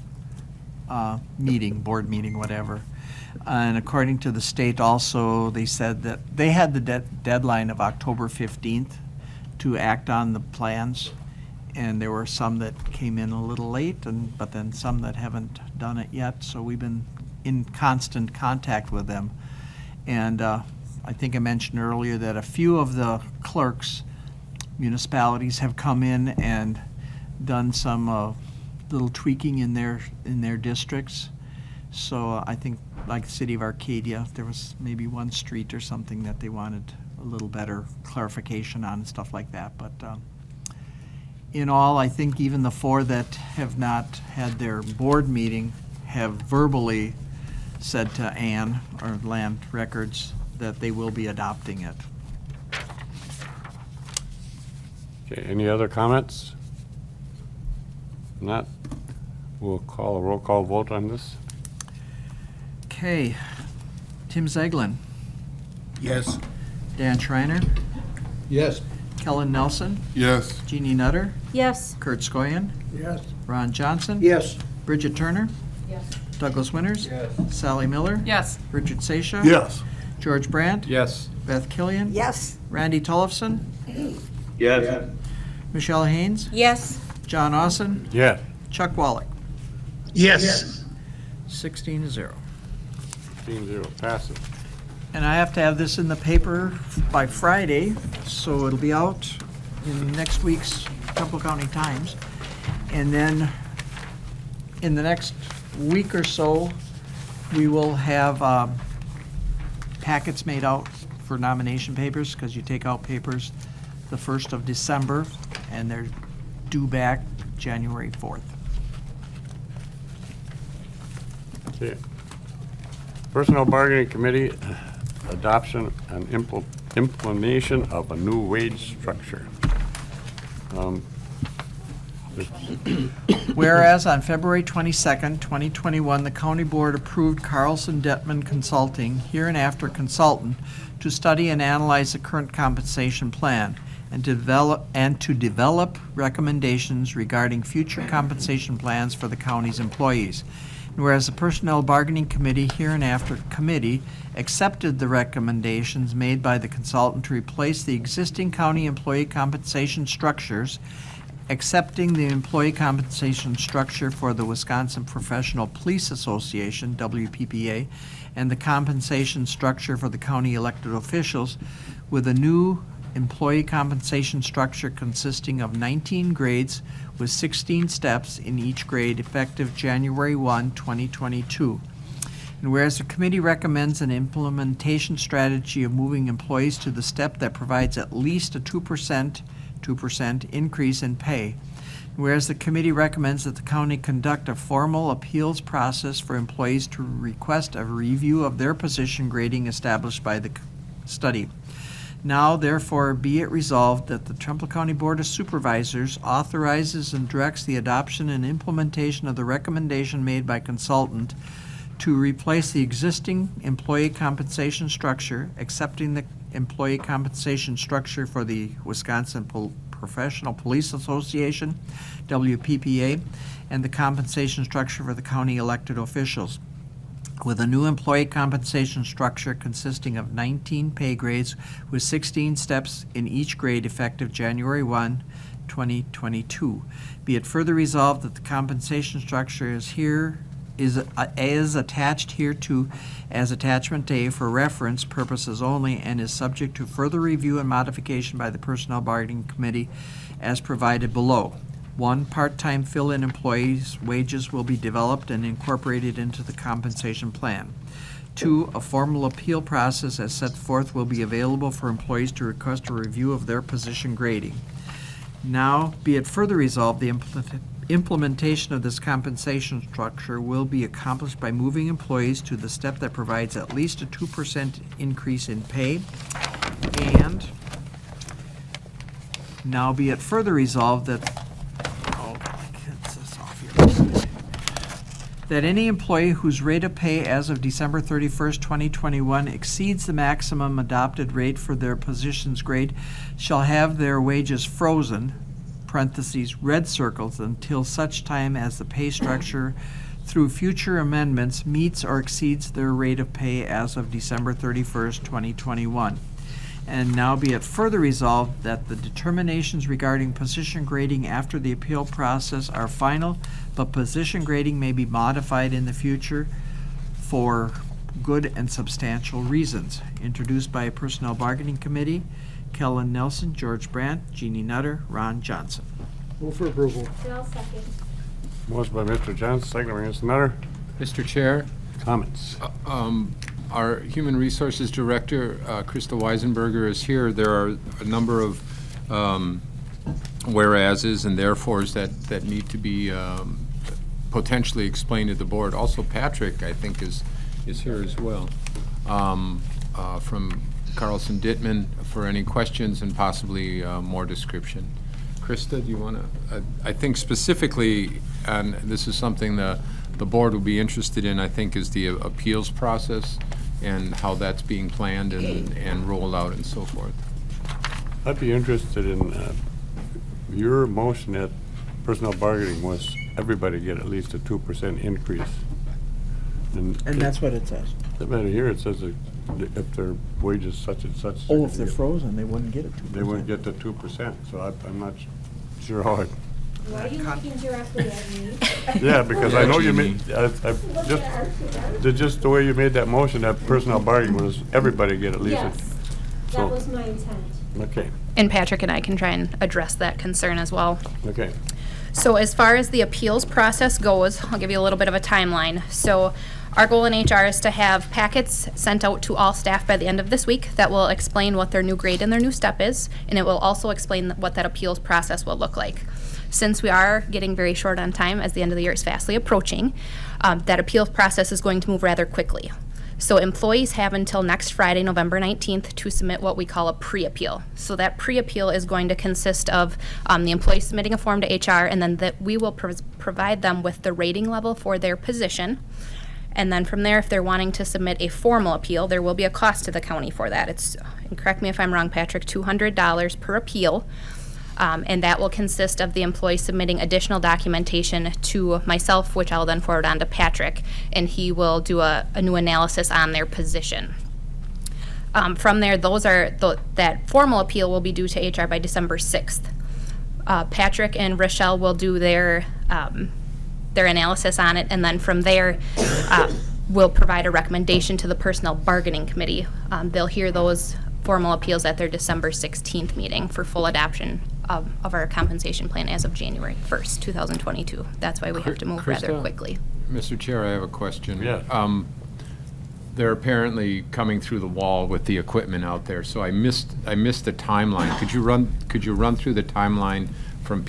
meeting, board meeting, whatever. And according to the state also, they said that they had the deadline of October 15th to act on the plans. And there were some that came in a little late, but then some that haven't done it yet. So we've been in constant contact with them. And I think I mentioned earlier that a few of the clerks, municipalities have come in and done some little tweaking in their districts. So I think, like the city of Arcadia, there was maybe one street or something that they wanted a little better clarification on and stuff like that. But in all, I think even the 4 that have not had their board meeting have verbally said to Ann, or Land Records, that they will be adopting it. Okay, any other comments? Not, we'll call a roll call vote on this. Okay, Tim Zeglin, Yes. Dan Schreiner, Yes. Kellen Nelson, Yes. Jeannie Nutter, Yes. Kurt Skoyen, Yes. Ron Johnson. Yes. Bridget Turner. Yes. Douglas Winters. Yes. Sally Miller. Yes. Richard Seisha. Yes. George Brandt. Yes. Beth Killian. Yes. Randy Tollefson. Yes. Michelle Haynes. Yes. John Austin. Yeah. Chuck Wallach. Yes. 16-0. 15-0, passes. And I have to have this in the paper by Friday, so it'll be out in next week's Trumpeale County Times. And then in the next week or so, we will have packets made out for nomination papers, because you take out papers the 1st of December, and they're due back January 4th. Okay. Personnel Bargaining Committee, adoption and implementation of a new wage structure. Whereas on February 22nd, 2021, the County Board approved Carlson Detman Consulting, hereinafter consultant, to study and analyze the current compensation plan and to develop recommendations regarding future compensation plans for the county's employees. And whereas the Personnel Bargaining Committee, hereinafter committee, accepted the recommendations made by the consultant to replace the existing county employee compensation structures, accepting the employee compensation structure for the Wisconsin Professional Police Association, WPPA, and the compensation structure for the county elected officials, with a new employee compensation structure consisting of 19 grades with 16 steps in each grade, effective January 1, 2022. And whereas the committee recommends an implementation strategy of moving employees to the step that provides at least a 2% increase in pay. Whereas the committee recommends that the county conduct a formal appeals process for employees to request a review of their position grading established by the study. Now, therefore, be it resolved that the Trempeale County Board of Supervisors authorizes and directs the adoption and implementation of the recommendation made by consultant to replace the existing employee compensation structure, accepting the employee compensation structure for the Wisconsin Professional Police Association, WPPA, and the compensation structure for the county elected officials. with a new employee compensation structure consisting of 19 pay grades with 16 steps in each grade effective January 1, 2022. Be it further resolved that the compensation structure is attached hereto as attachment A for reference purposes only and is subject to further review and modification by the Personnel Bargaining Committee as provided below. 1. Part-time fill-in employees' wages will be developed and incorporated into the compensation plan. 2. A formal appeal process as set forth will be available for employees to request a review of their position grading. Now, be it further resolved, the implementation of this compensation structure will be accomplished by moving employees to the step that provides at least a 2% increase in pay. And now be it further resolved that any employee whose rate of pay as of December 31st, 2021 exceeds the maximum adopted rate for their position's grade shall have their wages frozen, parentheses, red circles, until such time as the pay structure through future amendments meets or exceeds their rate of pay as of December 31st, 2021. And now be it further resolved that the determinations regarding position grading after the appeal process are final, but position grading may be modified in the future for good and substantial reasons. Introduced by Personnel Bargaining Committee, Kellen Nelson, George Brandt, Jeannie Nutter, Ron Johnson. Move for approval. I'll second. Motion by Mr. Johnson, second by Mr. Nutter. Mr. Chair, Comments? our Human Resources Director, Krista Weisenberger, is here. There are a number of whereases and therefores that need to be potentially explained to the board. Also, Patrick, I think, is here as well, from Carlson Dittman for any questions and possibly more description. Krista, do you want to, I think specifically, and this is something the board will be interested in, I think, is the appeals process and how that's being planned and rolled out and so forth. I'd be interested in your motion at personnel bargaining was everybody get at least a 2% increase. And that's what it says. Right here it says that if their wages such and such. Oh, if they're frozen, they wouldn't get it. They wouldn't get the 2%, so I'm not sure how it. Why are you looking directly at me? Yeah, because I know you made, just the way you made that motion, that personnel bargaining was everybody get at least. Yes, that was my intent. Okay, And Patrick and I can try and address that concern as well. okay. So as far as the appeals process goes, I'll give you a little bit of a timeline. So our goal in HR is to have packets sent out to all staff by the end of this week that will explain what their new grade and their new step is, and it will also explain what that appeals process will look like. Since we are getting very short on time, as the end of the year is fastly approaching, that appeals process is going to move rather quickly. So employees have until next Friday, November 19th, to submit what we call a pre-appeal. So that pre-appeal is going to consist of the employee submitting a form to HR, and then that we will provide them with the rating level for their position. And then from there, if they're wanting to submit a formal appeal, there will be a cost to the county for that. It's, and correct me if I'm wrong, Patrick, $200 per appeal. And that will consist of the employee submitting additional documentation to myself, which I'll then forward on to Patrick, and he will do a new analysis on their position. From there, that formal appeal will be due to HR by December 6th. Patrick and Rochelle will do their analysis on it, and then from there, we'll provide a recommendation to the Personnel Bargaining Committee. They'll hear those formal appeals at their December 16th meeting for full adoption of our compensation plan as of January 1st, 2022. That's why we have to move rather Krista? quickly. Mr. Chair, I have a question. Yeah. They're apparently coming through the wall with the equipment out there, so I missed the timeline. Could you run through the timeline from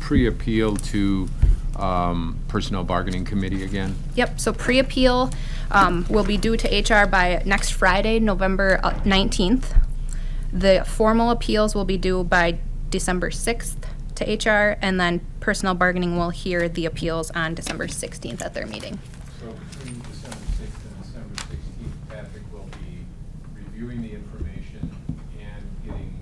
pre-appeal to Personnel Bargaining Committee again? Yep, so pre-appeal will be due to HR by next Friday, November 19th. The formal appeals will be due by December 6th to HR, and then Personnel Bargaining will hear the appeals on December 16th at their meeting. So between December 6th and December 16th, Patrick will be reviewing the information and getting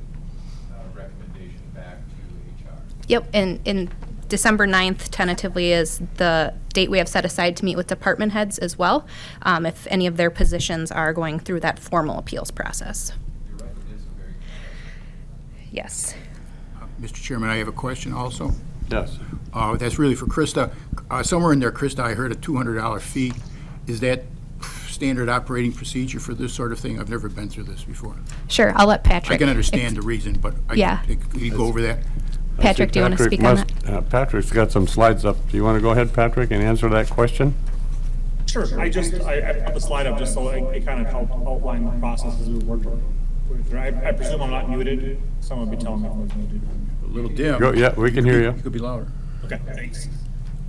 a recommendation back to HR. Yep, and December 9th tentatively is the date we have set aside to meet with department heads as well, if any of their positions are going through that formal appeals process. Yes. Mr. Chairman, I have a question also. Yes. That's really for Krista. Somewhere in there, Krista, I heard a $200 fee. Is that standard operating procedure for this sort of thing? I've never been through this before. Sure, I'll let Patrick. I can understand the reason, but Yeah. Can you go over that? Patrick, do you want to speak on that? Patrick's got some slides up. Do you want to go ahead, Patrick, and answer that question? Sure. I put the slide up just so it kind of helped outline the process as we worked through. I presume I'm not muted. Someone will be telling me if I was muted. A little dim. Yeah, we can hear you. You could be louder. Okay, thanks.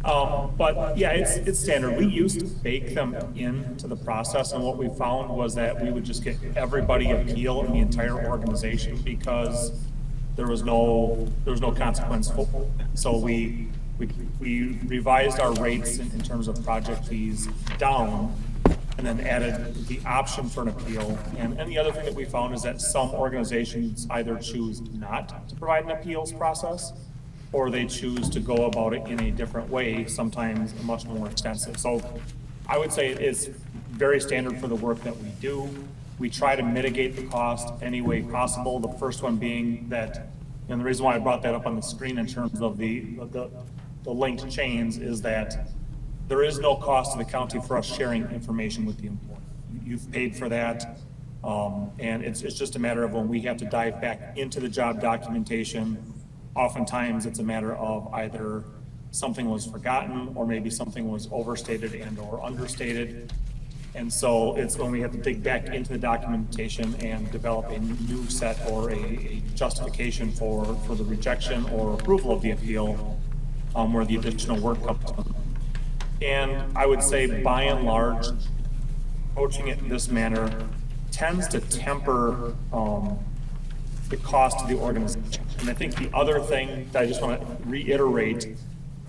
But yeah, it's standard. We used to bake them into the process, and what we found was that we would just get everybody appeal in the entire organization because there was no consequence. So we revised our rates in terms of project fees down, and then added the option for an appeal. And the other thing that we found is that some organizations either choose not to provide an appeals process, or they choose to go about it in a different way, sometimes much more extensive. So I would say it's very standard for the work that we do. We try to mitigate the cost any way possible. The first one being that, and the reason why I brought that up on the screen in terms of the linked chains is that there is no cost to the county for us sharing information with the employee. You've paid for that. And it's just a matter of when we have to dive back into the job documentation, oftentimes it's a matter of either something was forgotten or maybe something was overstated and or understated. And so it's when we have to dig back into the documentation and develop a new set or a justification for the rejection or approval of the appeal, where the additional work comes from. And I would say by and large, approaching it in this manner tends to temper the cost to the organization. And I think the other thing that I just want to reiterate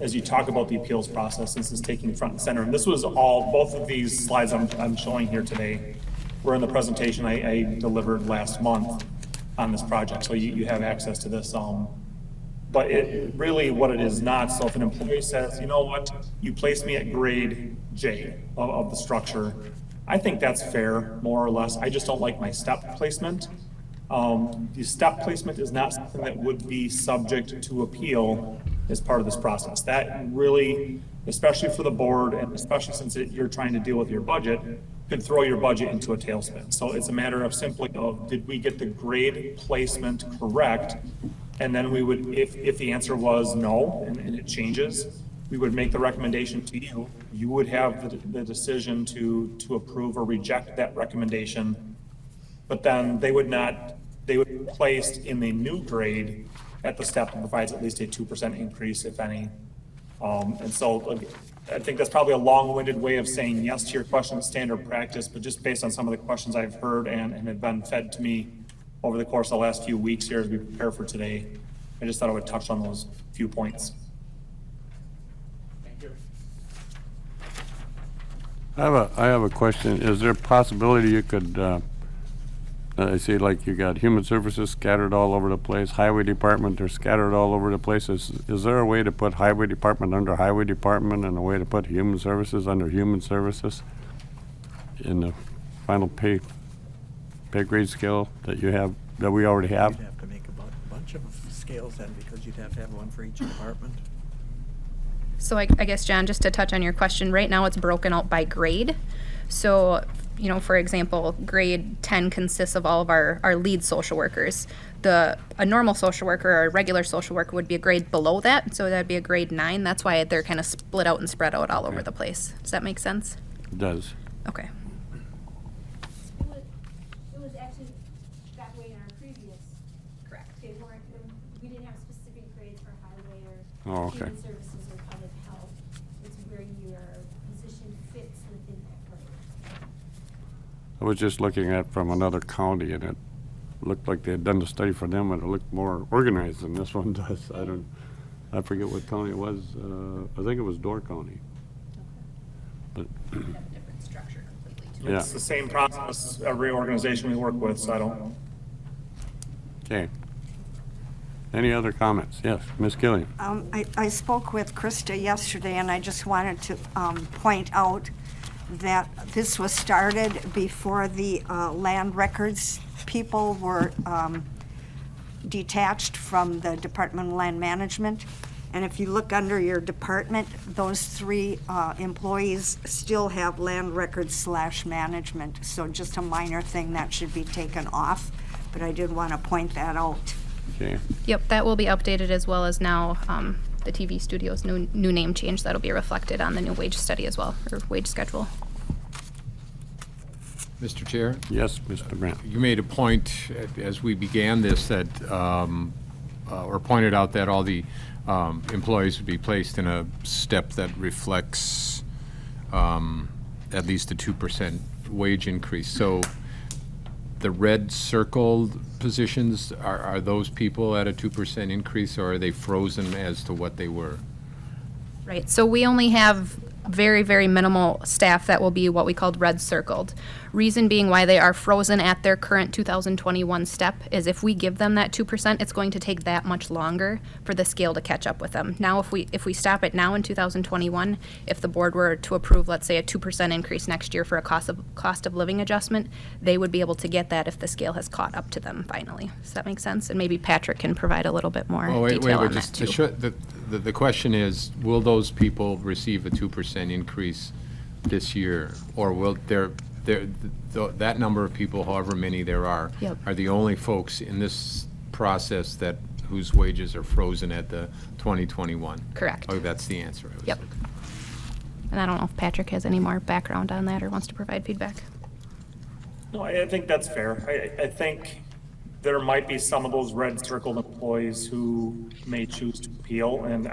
as you talk about the appeals process, this is taking front and center. And this was all, both of these slides I'm showing here today were in the presentation I delivered last month on this project. So you have access to this. But it really what it is not. So if an employee says, you know what, you placed me at grade J of the structure, I think that's fair, more or less. I just don't like my step placement. The step placement is not something that would be subject to appeal as part of this process. That really, especially for the board, and especially since you're trying to deal with your budget, could throw your budget into a tailspin. So it's a matter of simply did we get the grade placement correct? And then we would, if the answer was no, and it changes, we would make the recommendation to you. You would have the decision to approve or reject that recommendation. But then they would be placed in the new grade at the step that provides at least a 2% increase, if any. And so I think that's probably a long-winded way of saying yes to your question, standard practice, but just based on some of the questions I've heard and have been fed to me over the course of the last few weeks here as we prepare for today, I just thought I would touch on those few points. Thank you. I have a question. Is there a possibility you could, I see like you got human services scattered all over the place, highway department, they're scattered all over the place. Is there a way to put highway department under highway department and a way to put human services under human services in the final pay grade scale that you have, that we already have? You'd have to make a bunch of scales then, because you'd have to have one for each department. So I guess, John, just to touch on your question, right now it's broken out by grade. So, you know, for example, grade 10 consists of all of our lead social workers. A normal social worker or a regular social worker would be a grade below that, so that'd be a grade 9. That's why they're kind of split out and spread out all over the place. Does that make sense? It does. Okay. It was actually that way in our previous. Correct. We didn't have specific grades for highway or human services or public health. It's where your position fits within that grade. I was just looking at from another county, and it looked like they had done the study for them, and it looked more organized than this one does. I forget what county it was. I think it was Door County. But Different structure completely. yeah. It's the same process every organization we work with, so I don't. Okay. Any other comments? Yes, Ms. Killian. I spoke with Krista yesterday, and I just wanted to point out that this was started before the land records people were detached from the Department of Land Management. And if you look under your department, those 3 employees still have land records / management. So just a minor thing that should be taken off, but I did want to point that out. Okay. Yep, that will be updated as well as now the TV studio's new name change. That'll be reflected on the new wage study as well, or wage schedule. Mr. Chair? Yes, Mr. Brandt. You made a point as we began this that, or pointed out that all the employees would be placed in a step that reflects at least a 2% wage increase. So the red circled positions, are those people at a 2% increase, or are they frozen as to what they were? Right, so we only have very, very minimal staff that will be what we called red circled. Reason being why they are frozen at their current 2021 step is if we give them that 2%, it's going to take that much longer for the scale to catch up with them. Now, if we stop it now in 2021, if the board were to approve, let's say, a 2% increase next year for a cost of living adjustment, they would be able to get that if the scale has caught up to them finally. Does that make sense? And maybe Patrick can provide a little bit more detail on that too. The question is, will those people receive a 2% increase this year, or will that number of people, however many there are the only folks in this process whose wages are frozen at the 2021? Correct. Oh, that's the answer. Yep. And I don't know if Patrick has any more background on that or wants to provide feedback. No, I think that's fair. I think there might be some of those red circled employees who may choose to appeal, and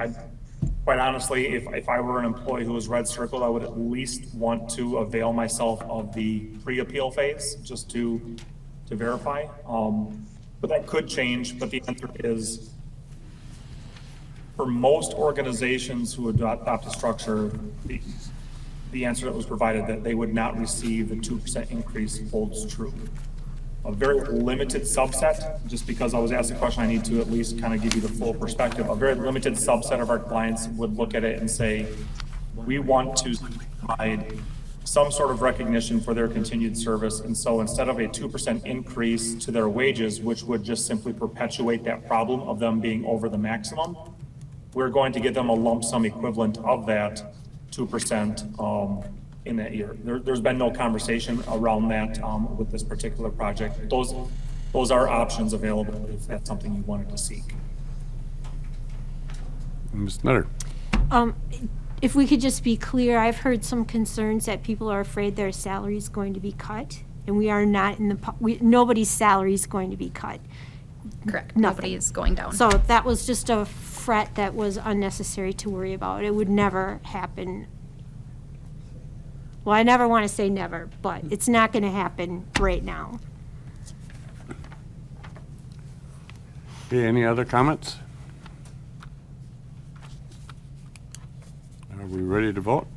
quite honestly, if I were an employee who was red circled, I would at least want to avail myself of the pre-appeal phase just to verify. But that could change, but the answer is, for most organizations who adopt a structure, the answer that was provided that they would not receive the 2% increase holds true. A very limited subset, just because I was asked a question, I need to at least kind of give you the full perspective. A very limited subset of our clients would look at it and say, we want to provide some sort of recognition for their continued service. And so instead of a 2% increase to their wages, which would just simply perpetuate that problem of them being over the maximum, we're going to give them a lump sum equivalent of that 2% in that year. There's been no conversation around that with this particular project. Those are options available if that's something you wanted to seek. Ms. Nutter. If we could just be clear, I've heard some concerns that people are afraid their salary is going to be cut, and we are not in nobody's salary is going to be cut. Correct. Nothing. Nobody is going down. So that was just a fret that was unnecessary to worry about. It would never happen. Well, I never want to say never, but it's not going to happen right now. Okay, any other comments? Are we ready to vote?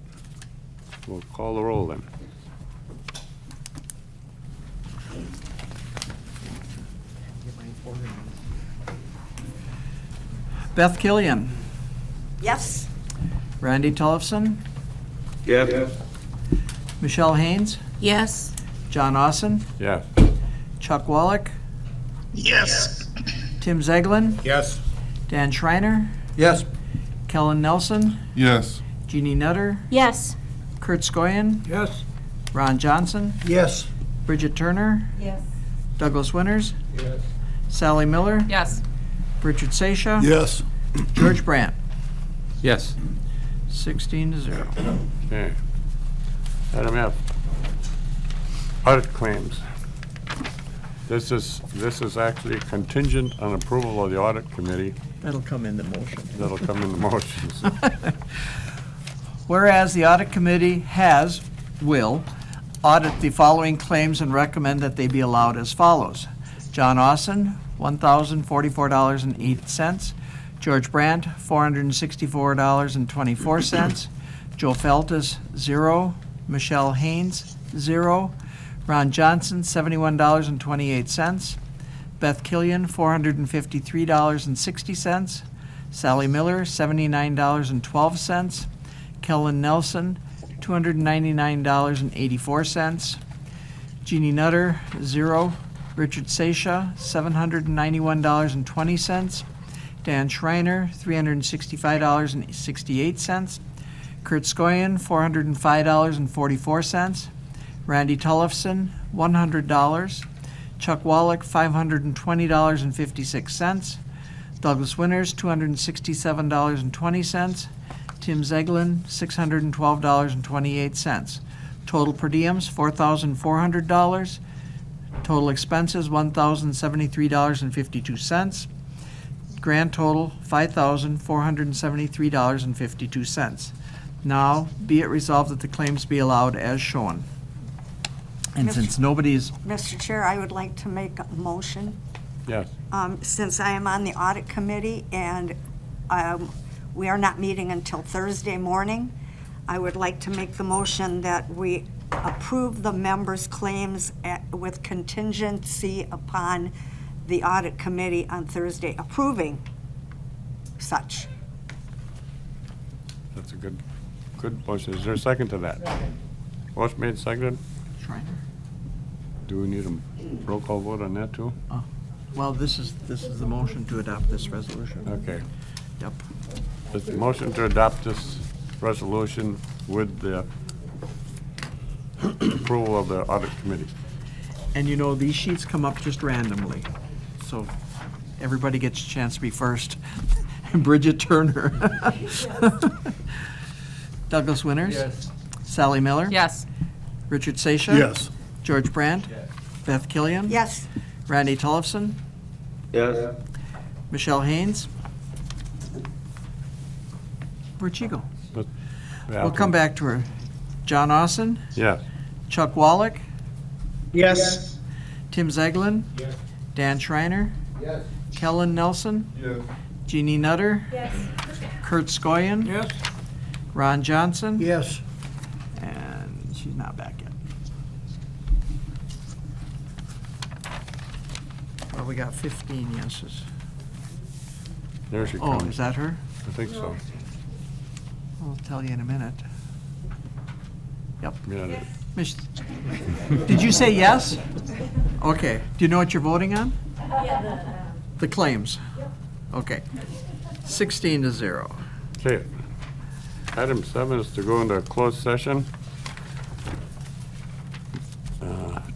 We'll call the roll then. Beth Killian. Yes. Randy Tollefson. Yes. Michelle Haynes. Yes. John Austin. Yes. Chuck Wallach. Yes. Tim Zeglin. Yes. Dan Schreiner. Yes. Kellen Nelson. Yes. Jeannie Nutter. Yes. Kurt Skoyen. Yes. Ron Johnson. Yes. Bridget Turner. Yes. Douglas Winters. Yes. Sally Miller. Yes. Richard Seisha. Yes. George Brandt. Yes. 16-0. Okay. Item F, audit claims. This is actually contingent on approval of the audit committee. That'll come in the motion. That'll come in the motions. Whereas the audit committee will audit the following claims and recommend that they be allowed as follows. John Austin, $1,044.08. George Brandt, $464.24. Joe Feltus, 0. Michelle Haynes, 0. Ron Johnson, $71.28. Beth Killian, $453.60. Sally Miller, $79.12. Kellen Nelson, $299.84. Jeannie Nutter, 0. Richard Seisha, $791.20. Dan Schreiner, $365.68. Kurt Skoyen, $405.44. Randy Tullifson, $100. Chuck Wallach, $520.56. Douglas Winters, $267.20. Tim Zeglin, $612.28. Total per diems, $4,400. Total expenses, $1,073.52. Grand total, $5,473.52. Now, be it resolved that the claims be allowed as shown. And since nobody's, Mr. Chair, I would like to make a motion. Yes. Since I am on the Audit Committee and we are not meeting until Thursday morning, I would like to make the motion that we approve the members' claims with contingency upon the Audit Committee on Thursday approving such. That's a good motion. Is there a second to that? Motion made, seconded. Schreiner. Do we need a roll call vote on that too? Well, this is the motion to adopt this resolution. Okay. Yep. It's the motion to adopt this resolution with the approval of the Audit Committee. And you know, these sheets come up just randomly, so everybody gets a chance to be first. Bridget Turner. Douglas Winters. Yes. Sally Miller. Yes. Richard Seisha. Yes. George Brandt. Beth Killian. Yes. Randy Tullifson. Yes. Michelle Haynes. Where'd she go? We'll come back to her. John Austin. Yes. Chuck Wallach. Yes. Tim Zeglin. Yes. Dan Schreiner. Yes. Kellen Nelson. Yes. Jeannie Nutter. Yes. Kurt Skoyen. Yes. Ron Johnson. Yes. And she's not back yet. Well, we got 15 yeses. There she Oh, comes. is that her? I think so. I'll tell you in a minute. Yep. Yeah. Miss- Did you say yes? Okay. Do you know what you're voting on? The claims? Okay. 16-0. Okay. Item 7 is to go into a closed session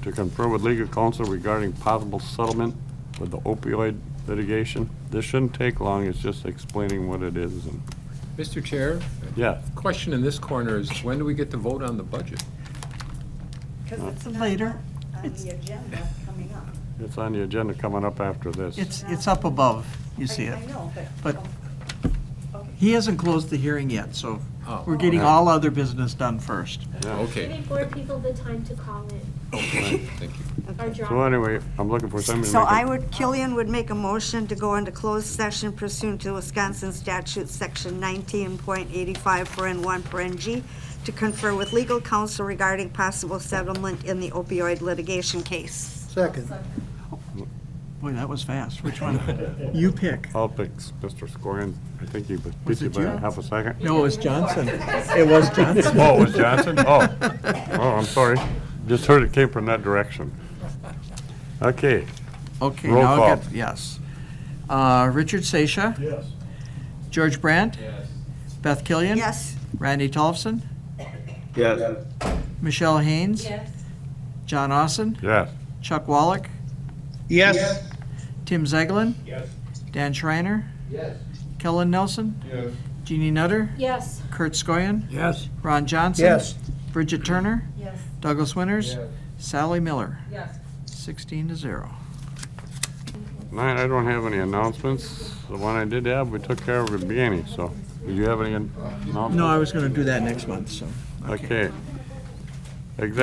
to confer with legal counsel regarding possible settlement with the opioid litigation. This shouldn't take long, it's just explaining what it is. And Mr. Chair? yeah, Question in this corner is, when do we get to vote on the budget? Because it's Later. on the agenda coming up. it's on the agenda coming up after this. It's up above. You see it. I know, But okay. he hasn't closed the hearing yet, so Oh. we're getting all other business done first. Yeah. Okay. Giving board people the time to call in Thank you. or drop. So anyway, I'm looking for somebody to So make a... Killian would make a motion to go into closed session pursuant to Wisconsin statute section 19.85(1)(g) to confer with legal counsel regarding possible settlement in the opioid litigation case. Second. Boy, that was fast. Which one? You pick. I'll pick Mr. Scorin. I think he beat Was you it by you? half a second. No, it was Johnson. It was Johnson. Oh, it was Johnson? Oh, I'm sorry. Just heard it came from that direction. Okay. Okay, Roll now call. I'll get, yes. Richard Seisha. Yes. George Brandt. Yes. Beth Killian. Yes. Randy Tollefson. Yes. Michelle Haynes. Yes. John Austin. Yes. Chuck Wallach. Yes. Tim Zeglin. Yes. Dan Schreiner. Yes. Kellen Nelson. Yes. Jeannie Nutter. Yes. Kurt Skoyen. Yes. Ron Johnson. Yes. Bridget Turner. Yes. Douglas Winters. Yes. Sally Miller. Yes. 16-0. I don't have any announcements. The one I did have, we took care of at the beginning, so. Do you have any announcements? No, I was going to do that next month, so. Okay. The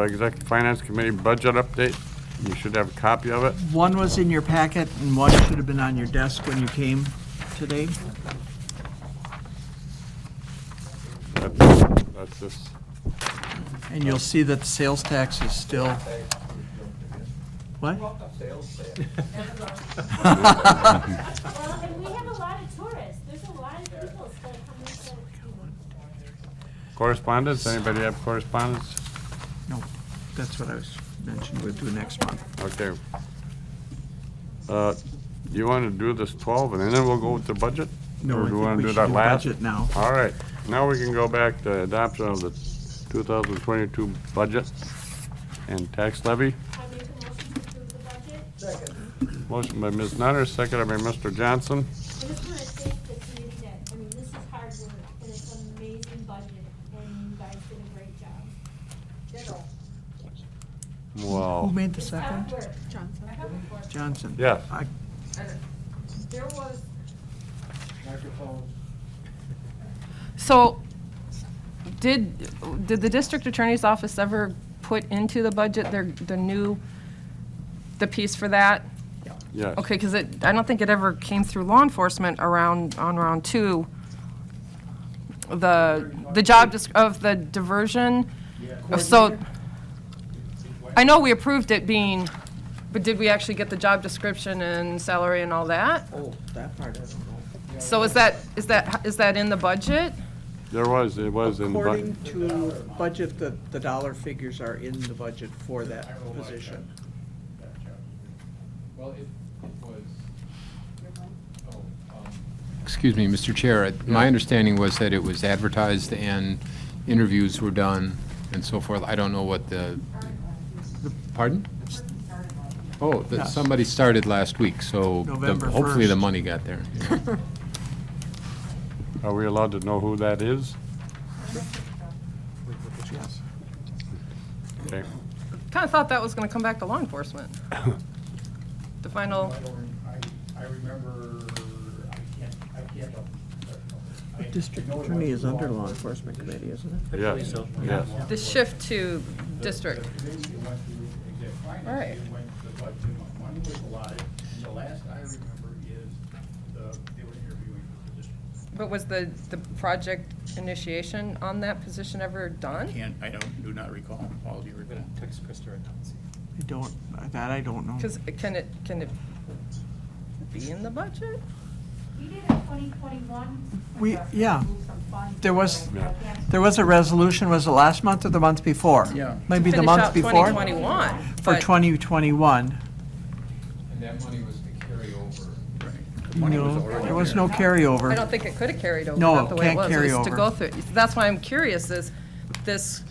Exec Finance Committee budget update, you should have a copy of it. One was in your packet, and one should have been on your desk when you came today. That's this. And you'll see that the sales tax is still What? Well, and we have a lot of tourists. There's a lot of people still coming to. Correspondence, anybody have correspondence? No, that's what I was mentioning, we'll do next month. Okay. You want to do this 12 and then we'll go with the budget? No, Or I do you think want we to do should that do last? budget now. All right, now we can go back to adoption of the 2022 budget and tax levy. I make a motion to approve the budget. Second. Motion by Ms. Nutter, seconded by Mr. Johnson. I just want to thank the committee that, I mean, this is hard work, and it's an amazing budget, and you guys did a great job. Wow. Who made the second? Johnson. I have a question. Johnson. Yes. There was. So, did the district attorney's office ever put into the budget the piece for that? Yes. Okay, because I don't think it ever came through law enforcement on round 2. The job of the diversion. So, I know we approved it being, but did we actually get the job description and salary and all that? Oh, that part I don't know. So is that in the budget? It was in According to budget, the dollar figures are in the budget for that position. Well, it was. Excuse me, Mr. Chair, my understanding was that it was advertised and interviews were done and so forth. I don't know what pardon? Oh, Yes. somebody started last week, so November hopefully the 1st. money got there. Yeah. Are we allowed to know who that is? Yes. Okay. Kind of thought that was going to come back to law enforcement. The final, I remember, I can't. District attorney is under law enforcement committee, isn't it? Yes, yes. the shift to district. All right. Money was allotted, and the last I remember is they were interviewing for positions. But was the project initiation on that position ever done? Do not recall. Paul, do you recall? Text Krista right now and see. I don't know. Because can it be in the budget? We did a 2021. Yeah. Move some funds. There was a resolution, was it last month or the month before? Yeah. Maybe the Finish month out before? 2021. For but- 2021. And that money was to carry over. No, there was no carryover. I don't think it could have carried over. No, not the it way can't was. carry It was to over. go through. That's why I'm curious, was this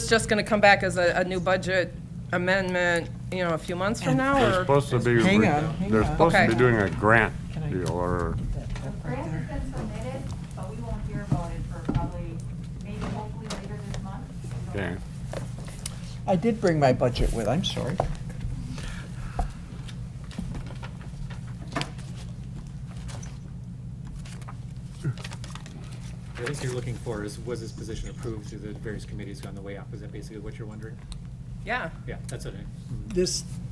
just going to come back as a new budget amendment, a few months from now, They're or? supposed to be, Hang on. they're supposed to be Okay. doing a grant deal, or, The grant has been submitted, but we won't hear about it for probably, maybe hopefully later this month. okay. I did bring my budget with, I'm sorry. I think you're looking for is, was this position approved through the various committees on the way up? Is that basically what you're wondering? Yeah. Yeah, that's it.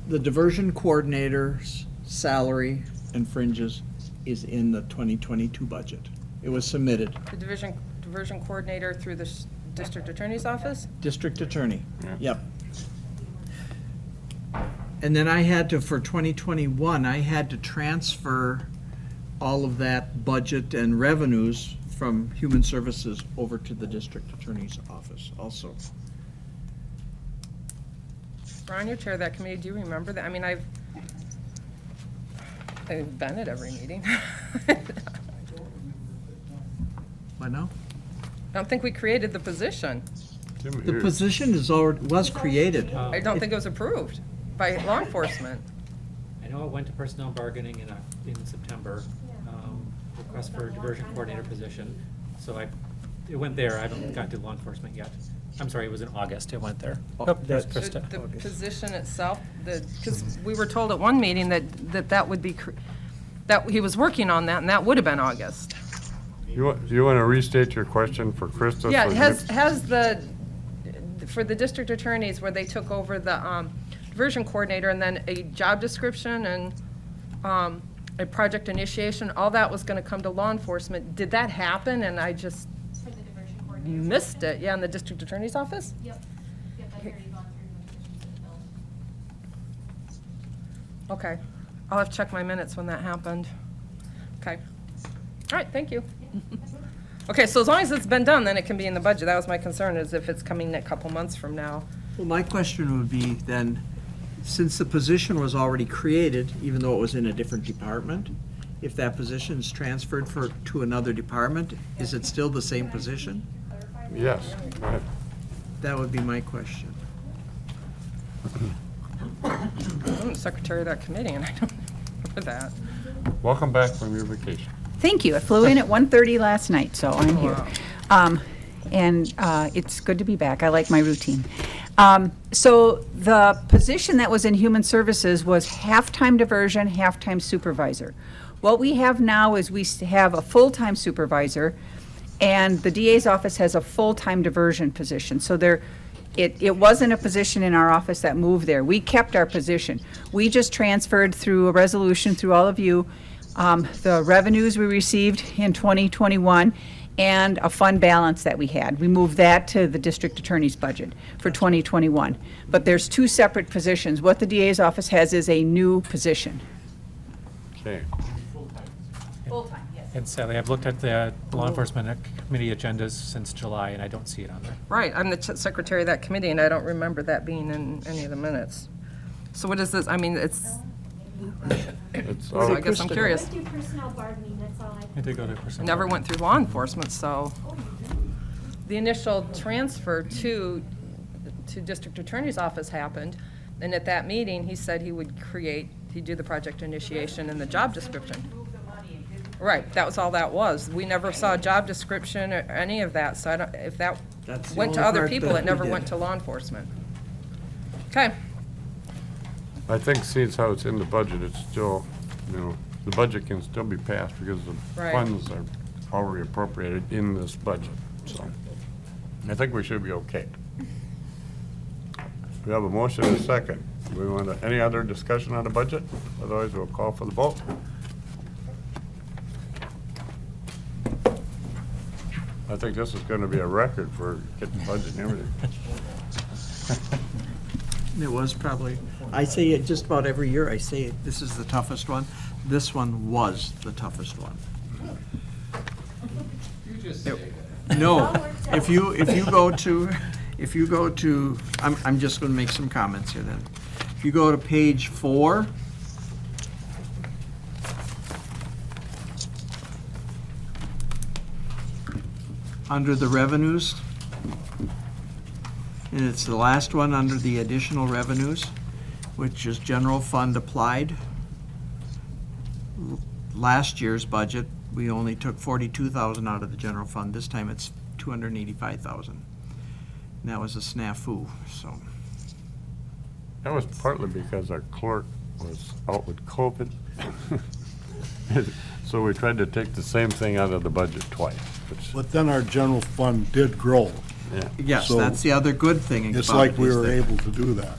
The diversion coordinator's salary and fringes is in the 2022 budget. It was submitted. The diversion coordinator through the district attorney's office? District attorney, Yeah. yep. And then I had to, for 2021, I had to transfer all of that budget and revenues from human services over to the district attorney's office also. Ron, you're chair of that committee. Do you remember that? I mean, I've been at every meeting. What now? I don't think we created the position. The position was created. I don't think it was approved by law enforcement. I know it went to personnel bargaining in September, request for diversion coordinator position. So it went there. I haven't gotten to law enforcement yet. I'm sorry, it was in August. It went there. Oh, Nope, there's that's- Krista. The position itself, because we were told at one meeting that would be, that he was working on that, and that would have been August. You want to restate your question for Krista? Yeah, So has for the district attorneys where they took over the diversion coordinator and then a job description and a project initiation, all that was going to come to law enforcement. Did that happen and I just For the diversion coordinator. missed it? Yeah, in the district attorney's office? Yep, I've already gone through the positions and Okay. I'll have to check my minutes when that happened. Okay. All right, thank you. Okay, so as long as it's been done, then it can be in the budget. That was my concern, is if it's coming a couple months from now. Well, my question would be then, since the position was already created, even though it was in a different department, if that position is transferred to another department, is it still the same position? Yes, go ahead. That would be my question. I'm the secretary of that committee, and I don't remember that. Welcome back from your vacation. Thank you. I flew in at 1:30 last night, so I'm here. And it's good to be back. I like my routine. So the position that was in Human Services was half-time diversion, half-time supervisor. What we have now is we have a full-time supervisor, and the DA's office has a full-time diversion position. So it wasn't a position in our office that moved there. We kept our position. We just transferred through a resolution through all of you the revenues we received in 2021 and a fund balance that we had. We moved that to the district attorney's budget for 2021. But there's two separate positions. What the DA's office has is a new position. Okay. Full-time, yes. And Sally, I've looked at the law enforcement committee agendas since July, and I don't see it on there. Right, I'm the secretary of that committee, and I don't remember that being in any of the minutes. So what is this? I mean, it's, so I guess I'm curious. I do personnel bargaining, that's all I. I did go to personnel. Never went through law enforcement, so. The initial transfer to district attorney's office happened, and at that meeting, he said he'd do the project initiation and the job description. Right, that was all that was. We never saw a job description or any of that, so I don't, if that That's the went to only other part people, that it we never did. went to law enforcement. Okay, I think seeing how it's in the budget, it's still, the budget can still be passed because the Right. funds are already appropriated in this budget, so I think we should be okay. We have a motion and a second. Do we want any other discussion on the budget? Otherwise, we'll call for the vote. I think this is going to be a record for getting budget and everything. It was probably, I say it just about every year, I say this is the toughest one. This one was the toughest one. You just say that. No, if you go to, I'm just gonna make some comments here then. If you go to page 4, under the revenues, and it's the last one under the additional revenues, which is general fund applied. Last year's budget, we only took 42,000 out of the general fund. This time it's 285,000. And that was a snafu, so. That was partly because our clerk was out with COVID. So we tried to take the same thing out of the budget twice. But then our general fund did grow. Yeah. Yes, So that's the other good thing about it. It's like we is were that- able to do that.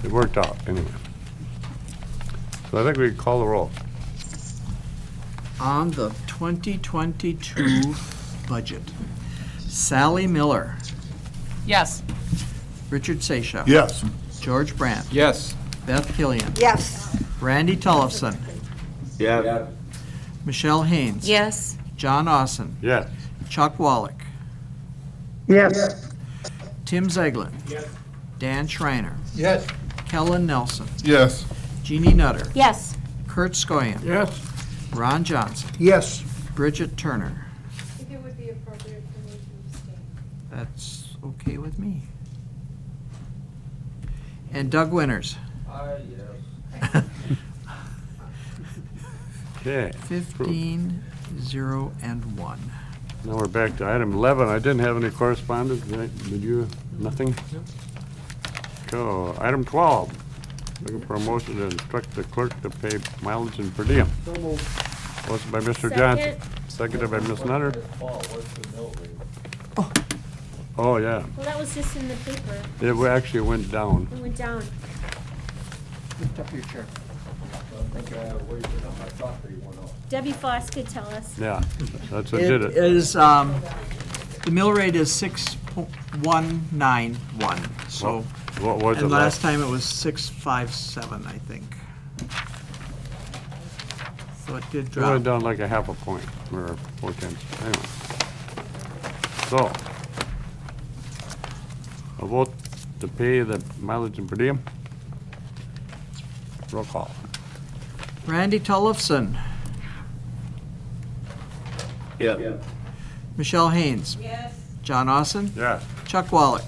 It worked out, anyway. So I think we can call the roll. On the 2022 budget, Sally Miller, yes. Richard Seychelles. Yes. George Brandt. Yes. Beth Killian. Yes. Randy Tullifson. Yeah. Michelle Haynes. Yes. John Austin. Yes. Chuck Wallach. Yes. Tim Zeglin. Dan Schreiner. Yes. Kellen Nelson. Yes. Jeannie Nutter. Yes. Kurt Skoyan. Yes. Ron Johnson. Yes. Bridget Turner. I think it would be appropriate for me to abstain. That's okay with me. And Doug Winters. Okay. 15, 0, and 1. Now we're back to item 11. I didn't have any correspondence. Did you? Nothing? Go. Item 12. Looking for a motion to instruct the clerk to pay mileage and per diem. Motion by Mr. Johnson. Seconded by Ms. Nutter. Oh, yeah. Well, that was just in the paper. It actually went down. It went down. Lift up your chair. Debbie Foss could tell us. Yeah, that's what did It it. is, The mill rate is 6.191, so. What was it And last? last time it was 657, I think. So it did It drop. went down like a half a point, or 4/10. Anyway. So, a vote to pay the mileage and per diem. Roll call. Randy Tollefson, Yeah. Michelle Haynes. Yes. John Austin. Yes. Chuck Wallach.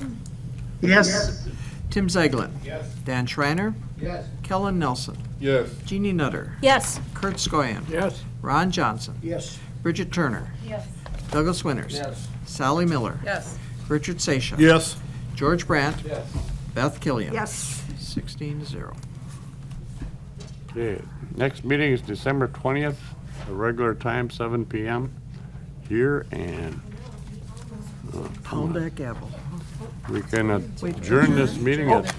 Yes. Tim Zeglin. Yes. Dan Schreiner. Yes. Kellen Nelson. Yes. Jeannie Nutter. Yes. Kurt Skoyan. Yes. Ron Johnson. Yes. Bridget Turner. Yes. Douglas Winters. Yes. Sally Miller. Yes. Richard Sasha. Yes. George Brandt. Yes. Beth Killian. Yes. 16-0. Okay, next meeting is December 20th, a regular time, 7 PM here, and Pound that gavel. we can adjourn this meeting at,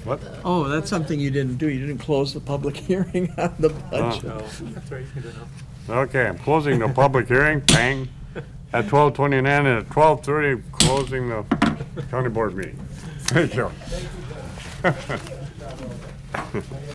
what? Oh, that's something you didn't do. You didn't close the public hearing on the budget. That's right, you can do that. Okay, I'm closing the public hearing, bang, at 12:29, and at 12:30, closing the county board meeting. Thank you.